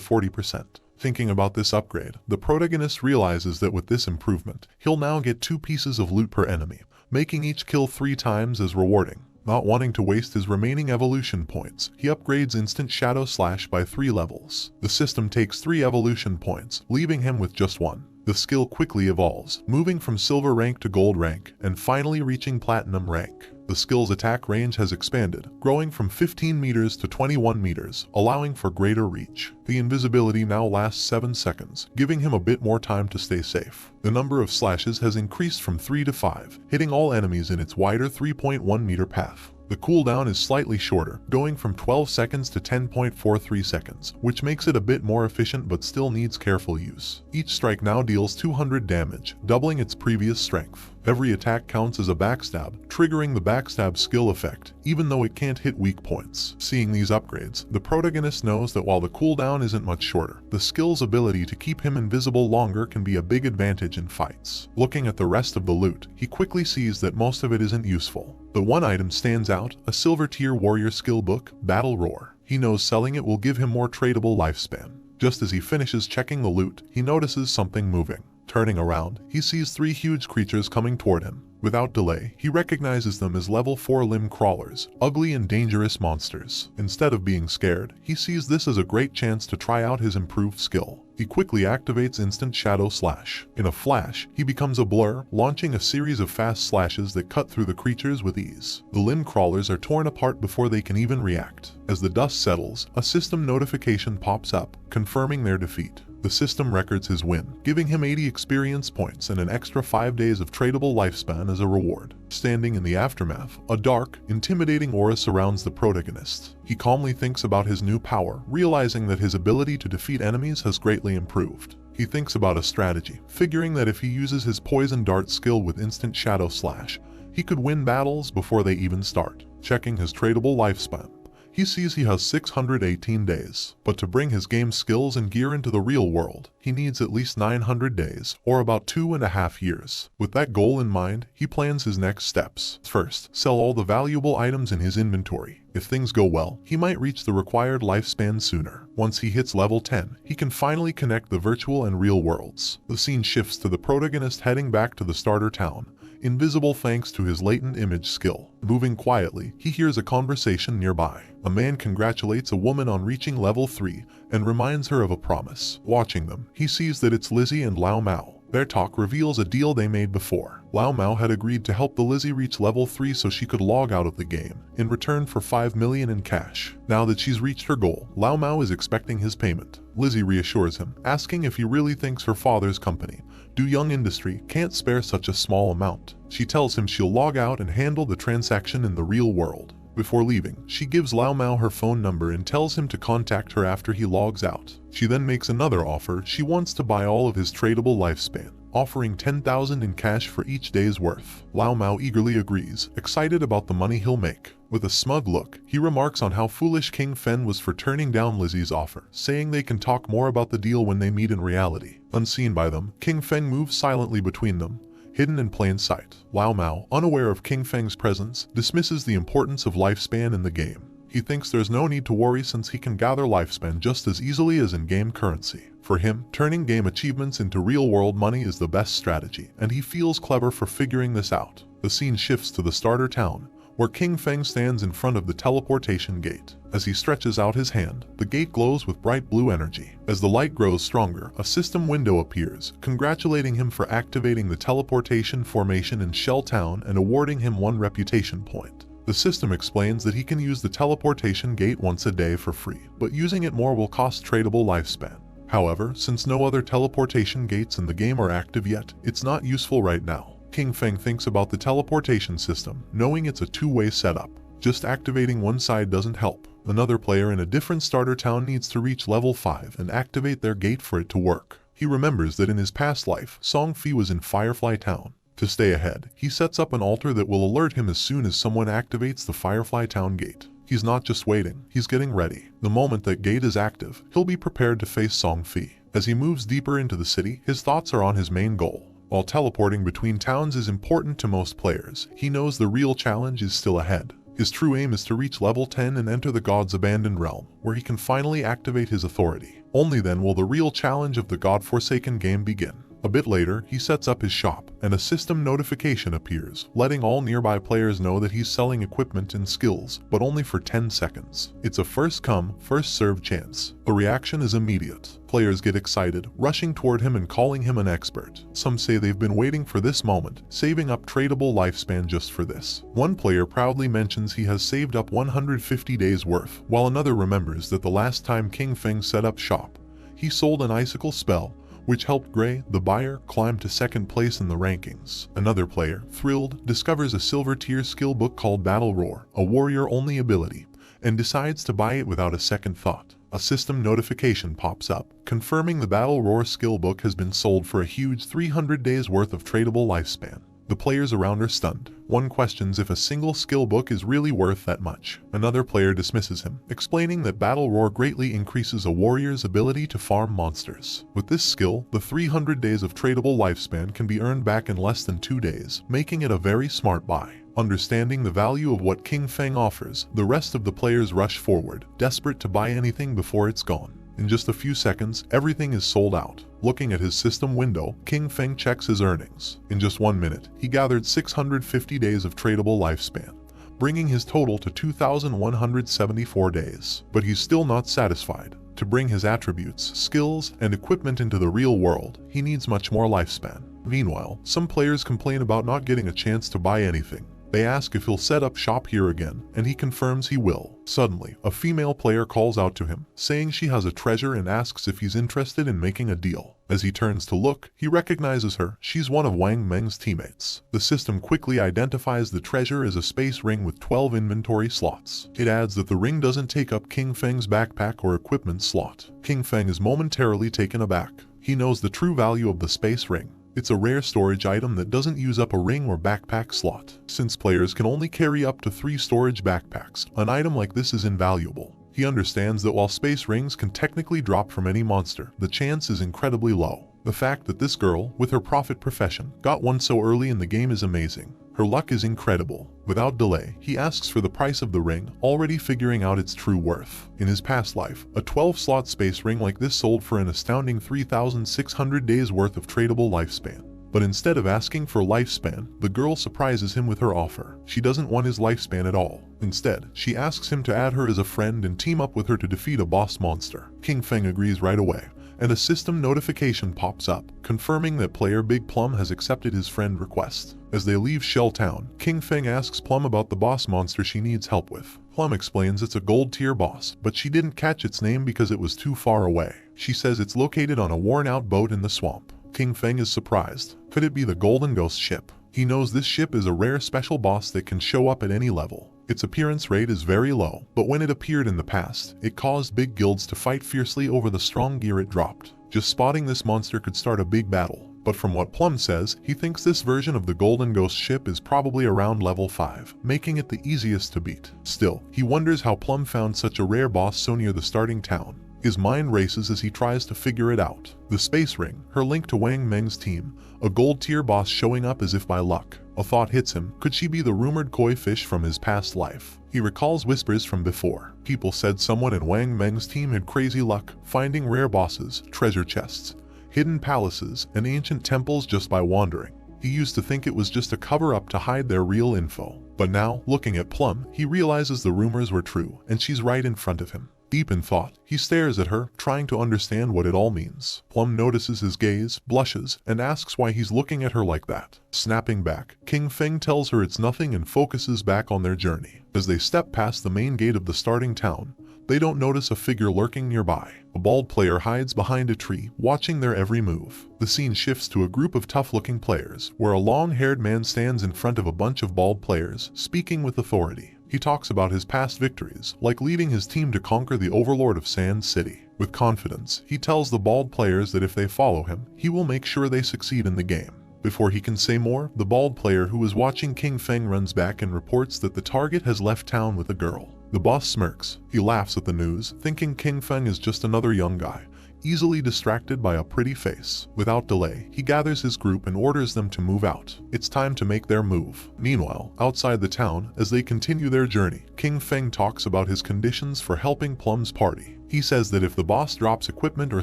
40%. Thinking about this upgrade, the protagonist realizes that with this improvement, he'll now get 2 pieces of loot per enemy, making each kill 3 times as rewarding. Not wanting to waste his remaining evolution points, he upgrades Instant Shadow Slash by 3 levels. The system takes 3 evolution points, leaving him with just 1. The skill quickly evolves, moving from silver rank to gold rank, and finally reaching platinum rank. The skill's attack range has expanded, growing from 15 meters to 21 meters, allowing for greater reach. The invisibility now lasts 7 seconds, giving him a bit more time to stay safe. The number of slashes has increased from 3 to 5, hitting all enemies in its wider 3.1 meter path. The cooldown is slightly shorter, going from 12 seconds to 10.43 seconds, which makes it a bit more efficient but still needs careful use. Each strike now deals 200 damage, doubling its previous strength. Every attack counts as a backstab, triggering the backstab skill effect, even though it can't hit weak points. Seeing these upgrades, the protagonist knows that while the cooldown isn't much shorter, the skill's ability to keep him invisible longer can be a big advantage in fights. Looking at the rest of the loot, he quickly sees that most of it isn't useful. But one item stands out, a silver tier warrior skill book, Battle Roar. He knows selling it will give him more tradable lifespan. Just as he finishes checking the loot, he notices something moving. Turning around, he sees 3 huge creatures coming toward him. Without delay, he recognizes them as level 4 limb crawlers, ugly and dangerous monsters. Instead of being scared, he sees this as a great chance to try out his improved skill. He quickly activates Instant Shadow Slash. In a flash, he becomes a blur, launching a series of fast slashes that cut through the creatures with ease. The limb crawlers are torn apart before they can even react. As the dust settles, a system notification pops up, confirming their defeat. The system records his win, giving him 80 experience points and an extra 5 days of tradable lifespan as a reward. Standing in the aftermath, a dark, intimidating aura surrounds the protagonist. He calmly thinks about his new power, realizing that his ability to defeat enemies has greatly improved. He thinks about a strategy, figuring that if he uses his poison dart skill with Instant Shadow Slash, he could win battles before they even start. Checking his tradable lifespan, he sees he has 618 days. But to bring his game skills and gear into the real world, he needs at least 900 days, or about 2.5 years. With that goal in mind, he plans his next steps. First, sell all the valuable items in his inventory. If things go well, he might reach the required lifespan sooner. Once he hits level 10, he can finally connect the virtual and real worlds. The scene shifts to the protagonist heading back to the starter town, invisible thanks to his latent image skill. Moving quietly, he hears a conversation nearby. A man congratulates a woman on reaching level 3 and reminds her of a promise. Watching them, he sees that it's Lizzie and Lao Mao. Their talk reveals a deal they made before. Lao Mao had agreed to help the Lizzie reach level 3 so she could log out of the game, in return for 5 million in cash. Now that she's reached her goal, Lao Mao is expecting his payment. Lizzie reassures him, asking if he really thinks her father's company, Do Young Industry, can't spare such a small amount. She tells him she'll log out and handle the transaction in the real world. Before leaving, she gives Lao Mao her phone number and tells him to contact her after he logs out. She then makes another offer. She wants to buy all of his tradable lifespan, offering 10,000 in cash for each day's worth. Lao Mao eagerly agrees, excited about the money he'll make. With a smug look, he remarks on how foolish King Fen was for turning down Lizzie's offer, saying they can talk more about the deal when they meet in reality. Unseen by them, King Feng moves silently between them, hidden in plain sight. Lao Mao, unaware of King Feng's presence, dismisses the importance of lifespan in the game. He thinks there's no need to worry since he can gather lifespan just as easily as in-game currency. For him, turning game achievements into real-world money is the best strategy, and he feels clever for figuring this out. The scene shifts to the starter town, where King Feng stands in front of the teleportation gate. As he stretches out his hand, the gate glows with bright blue energy. As the light grows stronger, a system window appears, congratulating him for activating the teleportation formation in Shell Town and awarding him 1 reputation point. The system explains that he can use the teleportation gate once a day for free, but using it more will cost tradable lifespan. However, since no other teleportation gates in the game are active yet, it's not useful right now. King Feng thinks about the teleportation system, knowing it's a two-way setup. Just activating one side doesn't help. Another player in a different starter town needs to reach level 5 and activate their gate for it to work. He remembers that in his past life, Song Fi was in Firefly Town. To stay ahead, he sets up an altar that will alert him as soon as someone activates the Firefly Town gate. He's not just waiting, he's getting ready. The moment that gate is active, he'll be prepared to face Song Fi. As he moves deeper into the city, his thoughts are on his main goal. While teleporting between towns is important to most players, he knows the real challenge is still ahead. His true aim is to reach level 10 and enter the God's Abandoned Realm, where he can finally activate his authority. Only then will the real challenge of the God-forsaken game begin. A bit later, he sets up his shop, and a system notification appears, letting all nearby players know that he's selling equipment and skills, but only for 10 seconds. It's a first-come, first-served chance. The reaction is immediate. Players get excited, rushing toward him and calling him an expert. Some say they've been waiting for this moment, saving up tradable lifespan just for this. One player proudly mentions he has saved up 150 days worth, while another remembers that the last time King Feng set up shop, he sold an icicle spell, which helped Gray, the buyer, climb to second place in the rankings. Another player, thrilled, discovers a silver tier skill book called Battle Roar, a warrior-only ability, and decides to buy it without a second thought. A system notification pops up, confirming the Battle Roar skill book has been sold for a huge 300 days worth of tradable lifespan. The players around are stunned. One questions if a single skill book is really worth that much. Another player dismisses him, explaining that Battle Roar greatly increases a warrior's ability to farm monsters. With this skill, the 300 days of tradable lifespan can be earned back in less than 2 days, making it a very smart buy. Understanding the value of what King Feng offers, the rest of the players rush forward, desperate to buy anything before it's gone. In just a few seconds, everything is sold out. Looking at his system window, King Feng checks his earnings. In just 1 minute, he gathered 650 days of tradable lifespan, bringing his total to 2,174 days. But he's still not satisfied. To bring his attributes, skills, and equipment into the real world, he needs much more lifespan. Meanwhile, some players complain about not getting a chance to buy anything. They ask if he'll set up shop here again, and he confirms he will. Suddenly, a female player calls out to him, saying she has a treasure and asks if he's interested in making a deal. As he turns to look, he recognizes her. She's one of Wang Meng's teammates. The system quickly identifies the treasure as a space ring with 12 inventory slots. It adds that the ring doesn't take up King Feng's backpack or equipment slot. King Feng is momentarily taken aback. He knows the true value of the space ring. It's a rare storage item that doesn't use up a ring or backpack slot. Since players can only carry up to 3 storage backpacks, an item like this is invaluable. He understands that while space rings can technically drop from any monster, the chance is incredibly low. The fact that this girl, with her prophet profession, got one so early in the game is amazing. Her luck is incredible. Without delay, he asks for the price of the ring, already figuring out its true worth. In his past life, a 12-slot space ring like this sold for an astounding 3,600 days worth of tradable lifespan. But instead of asking for lifespan, the girl surprises him with her offer. She doesn't want his lifespan at all. Instead, she asks him to add her as a friend and team up with her to defeat a boss monster. King Feng agrees right away, and a system notification pops up, confirming that player Big Plum has accepted his friend request. As they leave Shell Town, King Feng asks Plum about the boss monster she needs help with. Plum explains it's a gold-tier boss, but she didn't catch its name because it was too far away. She says it's located on a worn-out boat in the swamp. King Feng is surprised. Could it be the Golden Ghost ship? He knows this ship is a rare special boss that can show up at any level. Its appearance rate is very low, but when it appeared in the past, it caused big guilds to fight fiercely over the strong gear it dropped. Just spotting this monster could start a big battle. But from what Plum says, he thinks this version of the Golden Ghost ship is probably around level 5, making it the easiest to beat. Still, he wonders how Plum found such a rare boss so near the starting town. His mind races as he tries to figure it out. The space ring, her link to Wang Meng's team, a gold-tier boss showing up as if by luck. A thought hits him. Could she be the rumored koi fish from his past life? He recalls whispers from before. People said someone in Wang Meng's team had crazy luck, finding rare bosses, treasure chests, hidden palaces, and ancient temples just by wandering. He used to think it was just a cover-up to hide their real info. But now, looking at Plum, he realizes the rumors were true, and she's right in front of him. Deep in thought, he stares at her, trying to understand what it all means. Plum notices his gaze, blushes, and asks why he's looking at her like that. Snapping back, King Feng tells her it's nothing and focuses back on their journey. As they step past the main gate of the starting town, they don't notice a figure lurking nearby. A bald player hides behind a tree, watching their every move. The scene shifts to a group of tough-looking players, where a long-haired man stands in front of a bunch of bald players, speaking with authority. He talks about his past victories, like leading his team to conquer the overlord of Sand City. With confidence, he tells the bald players that if they follow him, he will make sure they succeed in the game. Before he can say more, the bald player who is watching King Feng runs back and reports that the target has left town with a girl. The boss smirks. He laughs at the news, thinking King Feng is just another young guy, easily distracted by a pretty face. Without delay, he gathers his group and orders them to move out. It's time to make their move. Meanwhile, outside the town, as they continue their journey, King Feng talks about his conditions for helping Plum's party. He says that if the boss drops equipment or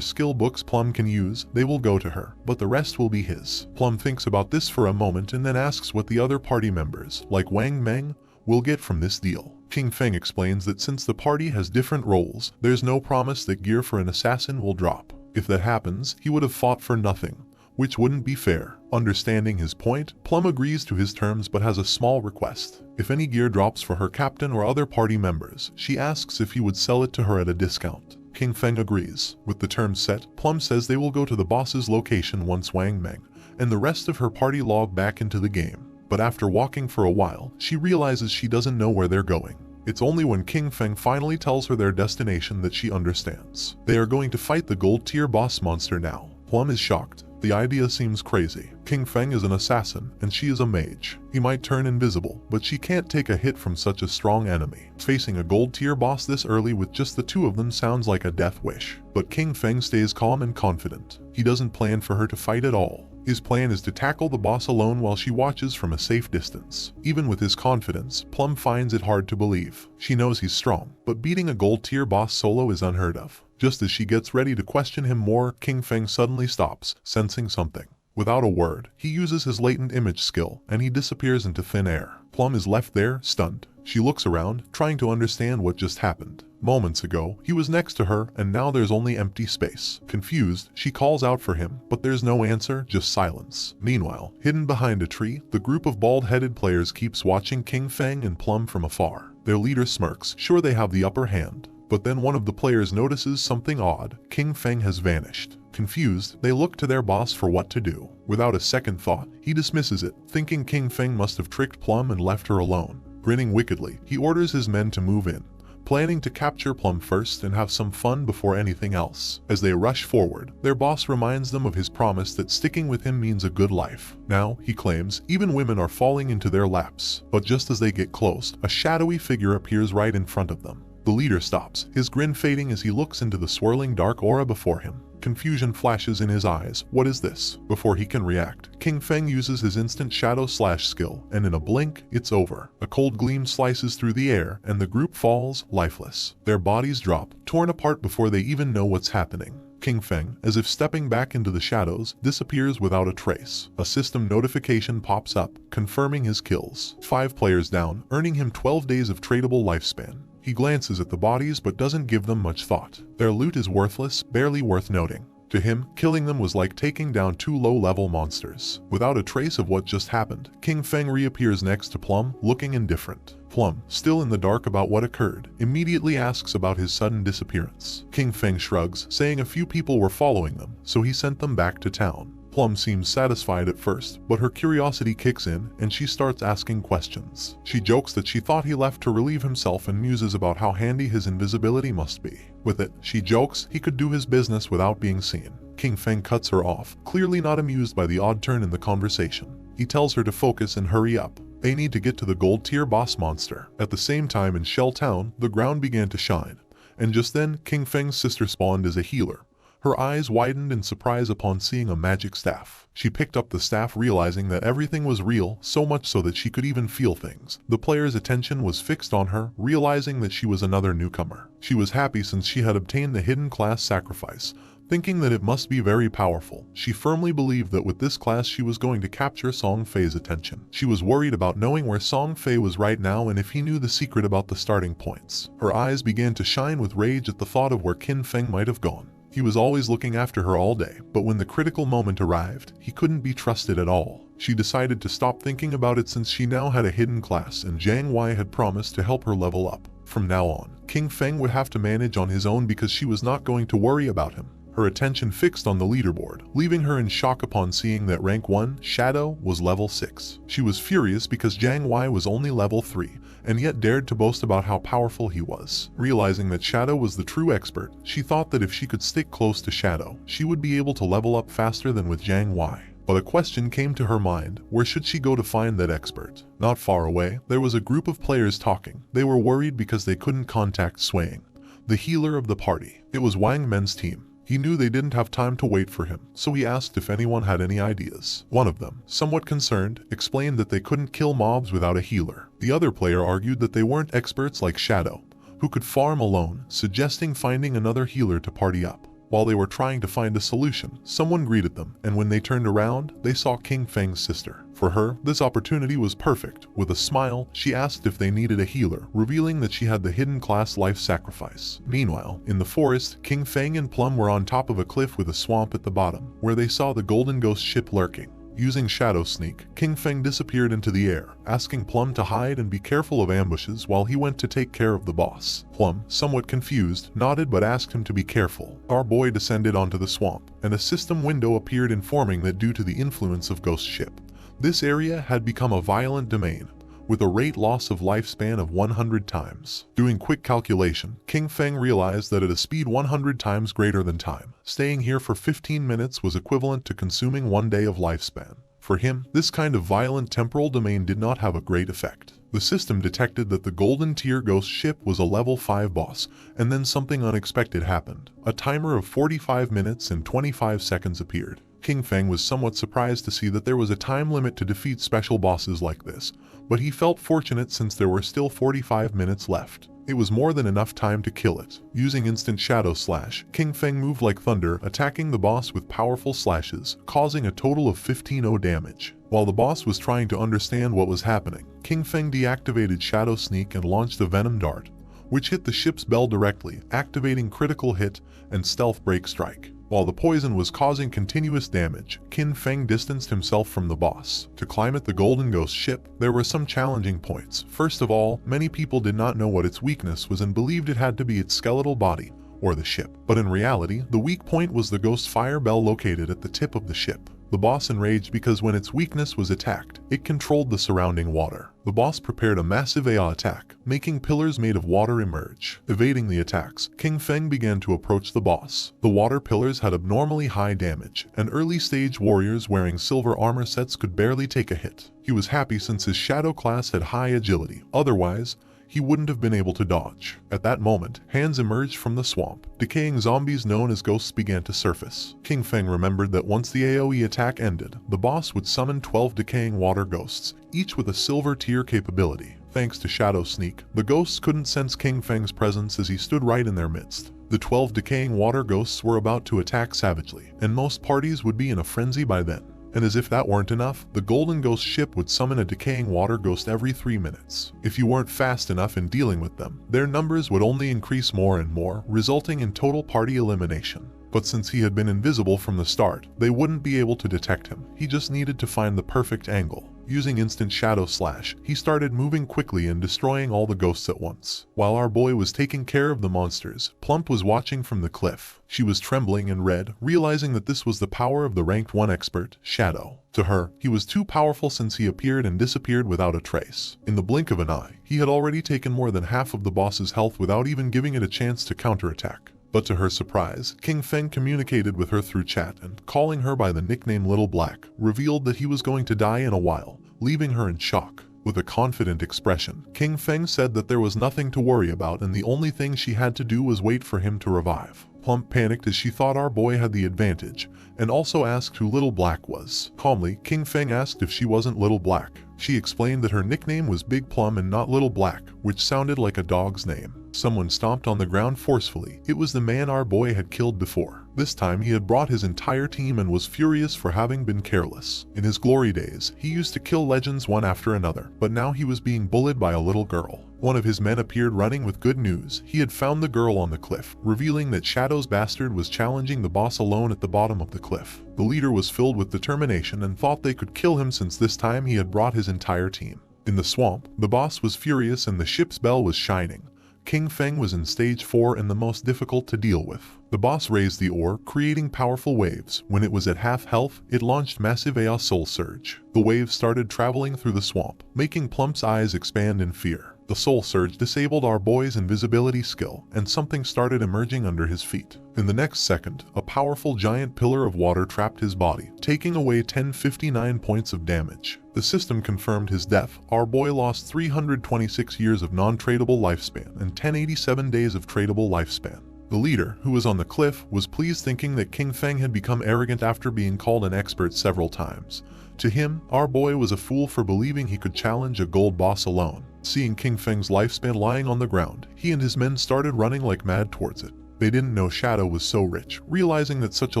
skill books Plum can use, they will go to her, but the rest will be his. Plum thinks about this for a moment and then asks what the other party members, like Wang Meng, will get from this deal. King Feng explains that since the party has different roles, there's no promise that gear for an assassin will drop. If that happens, he would have fought for nothing, which wouldn't be fair. Understanding his point, Plum agrees to his terms but has a small request. If any gear drops for her captain or other party members, she asks if he would sell it to her at a discount. King Feng agrees. With the terms set, Plum says they will go to the boss's location once Wang Meng and the rest of her party log back into the game. But after walking for a while, she realizes she doesn't know where they're going. It's only when King Feng finally tells her their destination that she understands. They are going to fight the gold-tier boss monster now. Plum is shocked. The idea seems crazy. King Feng is an assassin, and she is a mage. He might turn invisible, but she can't take a hit from such a strong enemy. Facing a gold-tier boss this early with just the two of them sounds like a death wish. But King Feng stays calm and confident. He doesn't plan for her to fight at all. His plan is to tackle the boss alone while she watches from a safe distance. Even with his confidence, Plum finds it hard to believe. She knows he's strong, but beating a gold-tier boss solo is unheard of. Just as she gets ready to question him more, King Feng suddenly stops, sensing something. Without a word, he uses his latent image skill, and he disappears into thin air. Plum is left there, stunned. She looks around, trying to understand what just happened. Moments ago, he was next to her, and now there's only empty space. Confused, she calls out for him, but there's no answer, just silence. Meanwhile, hidden behind a tree, the group of bald-headed players keeps watching King Feng and Plum from afar. Their leader smirks, sure they have the upper hand. But then one of the players notices something odd. King Feng has vanished. Confused, they look to their boss for what to do. Without a second thought, he dismisses it, thinking King Feng must have tricked Plum and left her alone. Grinning wickedly, he orders his men to move in. planning to capture Plum first and have some fun before anything else. As they rush forward, their boss reminds them of his promise that sticking with him means a good life. Now, he claims, even women are falling into their laps. But just as they get close, a shadowy figure appears right in front of them. The leader stops, his grin fading as he looks into the swirling dark aura before him. Confusion flashes in his eyes. What is this? Before he can react, King Feng uses his instant shadow slash skill, and in a blink, it's over. A cold gleam slices through the air, and the group falls, lifeless. Their bodies drop, torn apart before they even know what's happening. King Feng, as if stepping back into the shadows, disappears without a trace. A system notification pops up, confirming his kills. 5 players down, earning him 12 days of tradable lifespan. He glances at the bodies but doesn't give them much thought. Their loot is worthless, barely worth noting. To him, killing them was like taking down 2 low-level monsters. Without a trace of what just happened, King Feng reappears next to Plum, looking indifferent. Plum, still in the dark about what occurred, immediately asks about his sudden disappearance. King Feng shrugs, saying a few people were following them, so he sent them back to town. Plum seems satisfied at first, but her curiosity kicks in and she starts asking questions. She jokes that she thought he left to relieve himself and muses about how handy his invisibility must be. With it, she jokes he could do his business without being seen. King Feng cuts her off, clearly not amused by the odd turn in the conversation. He tells her to focus and hurry up. They need to get to the gold tier boss monster. At the same time in Shell Town, the ground began to shine. And just then, King Feng's sister spawned as a healer. Her eyes widened in surprise upon seeing a magic staff. She picked up the staff realizing that everything was real, so much so that she could even feel things. The player's attention was fixed on her, realizing that she was another newcomer. She was happy since she had obtained the hidden class sacrifice, thinking that it must be very powerful. She firmly believed that with this class she was going to capture Song Fei's attention. She was worried about knowing where Song Fei was right now and if he knew the secret about the starting points. Her eyes began to shine with rage at the thought of where King Feng might have gone. He was always looking after her all day, but when the critical moment arrived, he couldn't be trusted at all. She decided to stop thinking about it since she now had a hidden class and Jiang Wei had promised to help her level up. From now on, King Feng would have to manage on his own because she was not going to worry about him. Her attention fixed on the leaderboard, leaving her in shock upon seeing that rank 1, Shadow, was level 6. She was furious because Jiang Wei was only level 3, and yet dared to boast about how powerful he was. Realizing that Shadow was the true expert, she thought that if she could stick close to Shadow, she would be able to level up faster than with Jiang Wei. But a question came to her mind: where should she go to find that expert? Not far away, there was a group of players talking. They were worried because they couldn't contact Swaying, the healer of the party. It was Wang Men's team. He knew they didn't have time to wait for him, so he asked if anyone had any ideas. One of them, somewhat concerned, explained that they couldn't kill mobs without a healer. The other player argued that they weren't experts like Shadow, who could farm alone, suggesting finding another healer to party up. While they were trying to find a solution, someone greeted them, and when they turned around, they saw King Feng's sister. For her, this opportunity was perfect. With a smile, she asked if they needed a healer, revealing that she had the hidden class life sacrifice. Meanwhile, in the forest, King Feng and Plum were on top of a cliff with a swamp at the bottom, where they saw the Golden Ghost ship lurking. Using Shadow Sneak, King Feng disappeared into the air, asking Plum to hide and be careful of ambushes while he went to take care of the boss. Plum, somewhat confused, nodded but asked him to be careful. Our boy descended onto the swamp, and a system window appeared informing that due to the influence of Ghost Ship, this area had become a violent domain, with a rate loss of lifespan of 100 times. Doing quick calculation, King Feng realized that at a speed 100 times greater than time, staying here for 15 minutes was equivalent to consuming 1 day of lifespan. For him, this kind of violent temporal domain did not have a great effect. The system detected that the Golden Tier Ghost Ship was a level 5 boss, and then something unexpected happened. A timer of 45 minutes and 25 seconds appeared. King Feng was somewhat surprised to see that there was a time limit to defeat special bosses like this, but he felt fortunate since there were still 45 minutes left. It was more than enough time to kill it. Using instant shadow slash, King Feng moved like thunder, attacking the boss with powerful slashes, causing a total of 15-0 damage. While the boss was trying to understand what was happening, King Feng deactivated Shadow Sneak and launched a Venom Dart, which hit the ship's bell directly, activating Critical Hit and Stealth Break Strike. While the poison was causing continuous damage, King Feng distanced himself from the boss. To climb at the Golden Ghost ship, there were some challenging points. First of all, many people did not know what its weakness was and believed it had to be its skeletal body, or the ship. But in reality, the weak point was the Ghost Fire Bell located at the tip of the ship. The boss enraged because when its weakness was attacked, it controlled the surrounding water. The boss prepared a massive AI attack, making pillars made of water emerge. Evading the attacks, King Feng began to approach the boss. The water pillars had abnormally high damage, and early-stage warriors wearing silver armor sets could barely take a hit. He was happy since his shadow class had high agility, otherwise, he wouldn't have been able to dodge. At that moment, hands emerged from the swamp. Decaying zombies known as ghosts began to surface. King Feng remembered that once the AoE attack ended, the boss would summon 12 decaying water ghosts, each with a silver tier capability. Thanks to Shadow Sneak, the ghosts couldn't sense King Feng's presence as he stood right in their midst. The 12 decaying water ghosts were about to attack savagely, and most parties would be in a frenzy by then. And as if that weren't enough, the Golden Ghost ship would summon a decaying water ghost every 3 minutes. If you weren't fast enough in dealing with them, their numbers would only increase more and more, resulting in total party elimination. But since he had been invisible from the start, they wouldn't be able to detect him. He just needed to find the perfect angle. Using instant shadow slash, he started moving quickly and destroying all the ghosts at once. While our boy was taking care of the monsters, Plump was watching from the cliff. She was trembling and red, realizing that this was the power of the ranked 1 expert, Shadow. To her, he was too powerful since he appeared and disappeared without a trace. In the blink of an eye, he had already taken more than half of the boss's health without even giving it a chance to counterattack. But to her surprise, King Feng communicated with her through chat and, calling her by the nickname Little Black, revealed that he was going to die in a while, leaving her in shock. With a confident expression, King Feng said that there was nothing to worry about and the only thing she had to do was wait for him to revive. Plump panicked as she thought our boy had the advantage, and also asked who Little Black was. Calmly, King Feng asked if she wasn't Little Black. She explained that her nickname was Big Plum and not Little Black, which sounded like a dog's name. Someone stomped on the ground forcefully. It was the man our boy had killed before. This time he had brought his entire team and was furious for having been careless. In his glory days, he used to kill legends one after another, but now he was being bullied by a little girl. One of his men appeared running with good news. He had found the girl on the cliff, revealing that Shadow's bastard was challenging the boss alone at the bottom of the cliff. The leader was filled with determination and thought they could kill him since this time he had brought his entire team. In the swamp, the boss was furious and the ship's bell was shining. King Feng was in stage 4 and the most difficult to deal with. The boss raised the ore, creating powerful waves. When it was at half health, it launched massive AI Soul Surge. The waves started traveling through the swamp, making Plump's eyes expand in fear. The Soul Surge disabled our boy's invisibility skill, and something started emerging under his feet. In the next second, a powerful giant pillar of water trapped his body, taking away 1059 points of damage. The system confirmed his death. Our boy lost 326 years of non-tradable lifespan and 1087 days of tradable lifespan. The leader, who was on the cliff, was pleased thinking that King Feng had become arrogant after being called an expert several times. To him, our boy was a fool for believing he could challenge a gold boss alone. Seeing King Feng's lifespan lying on the ground, he and his men started running like mad towards it. They didn't know Shadow was so rich, realizing that such a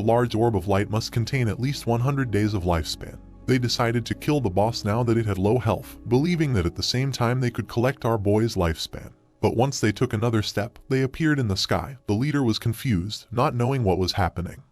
large orb of light must contain at least 100 days of lifespan. They decided to kill the boss now that it had low health, believing that at the same time they could collect our boy's lifespan. But once they took another step, they appeared in the sky. The leader was confused, not knowing what was happening.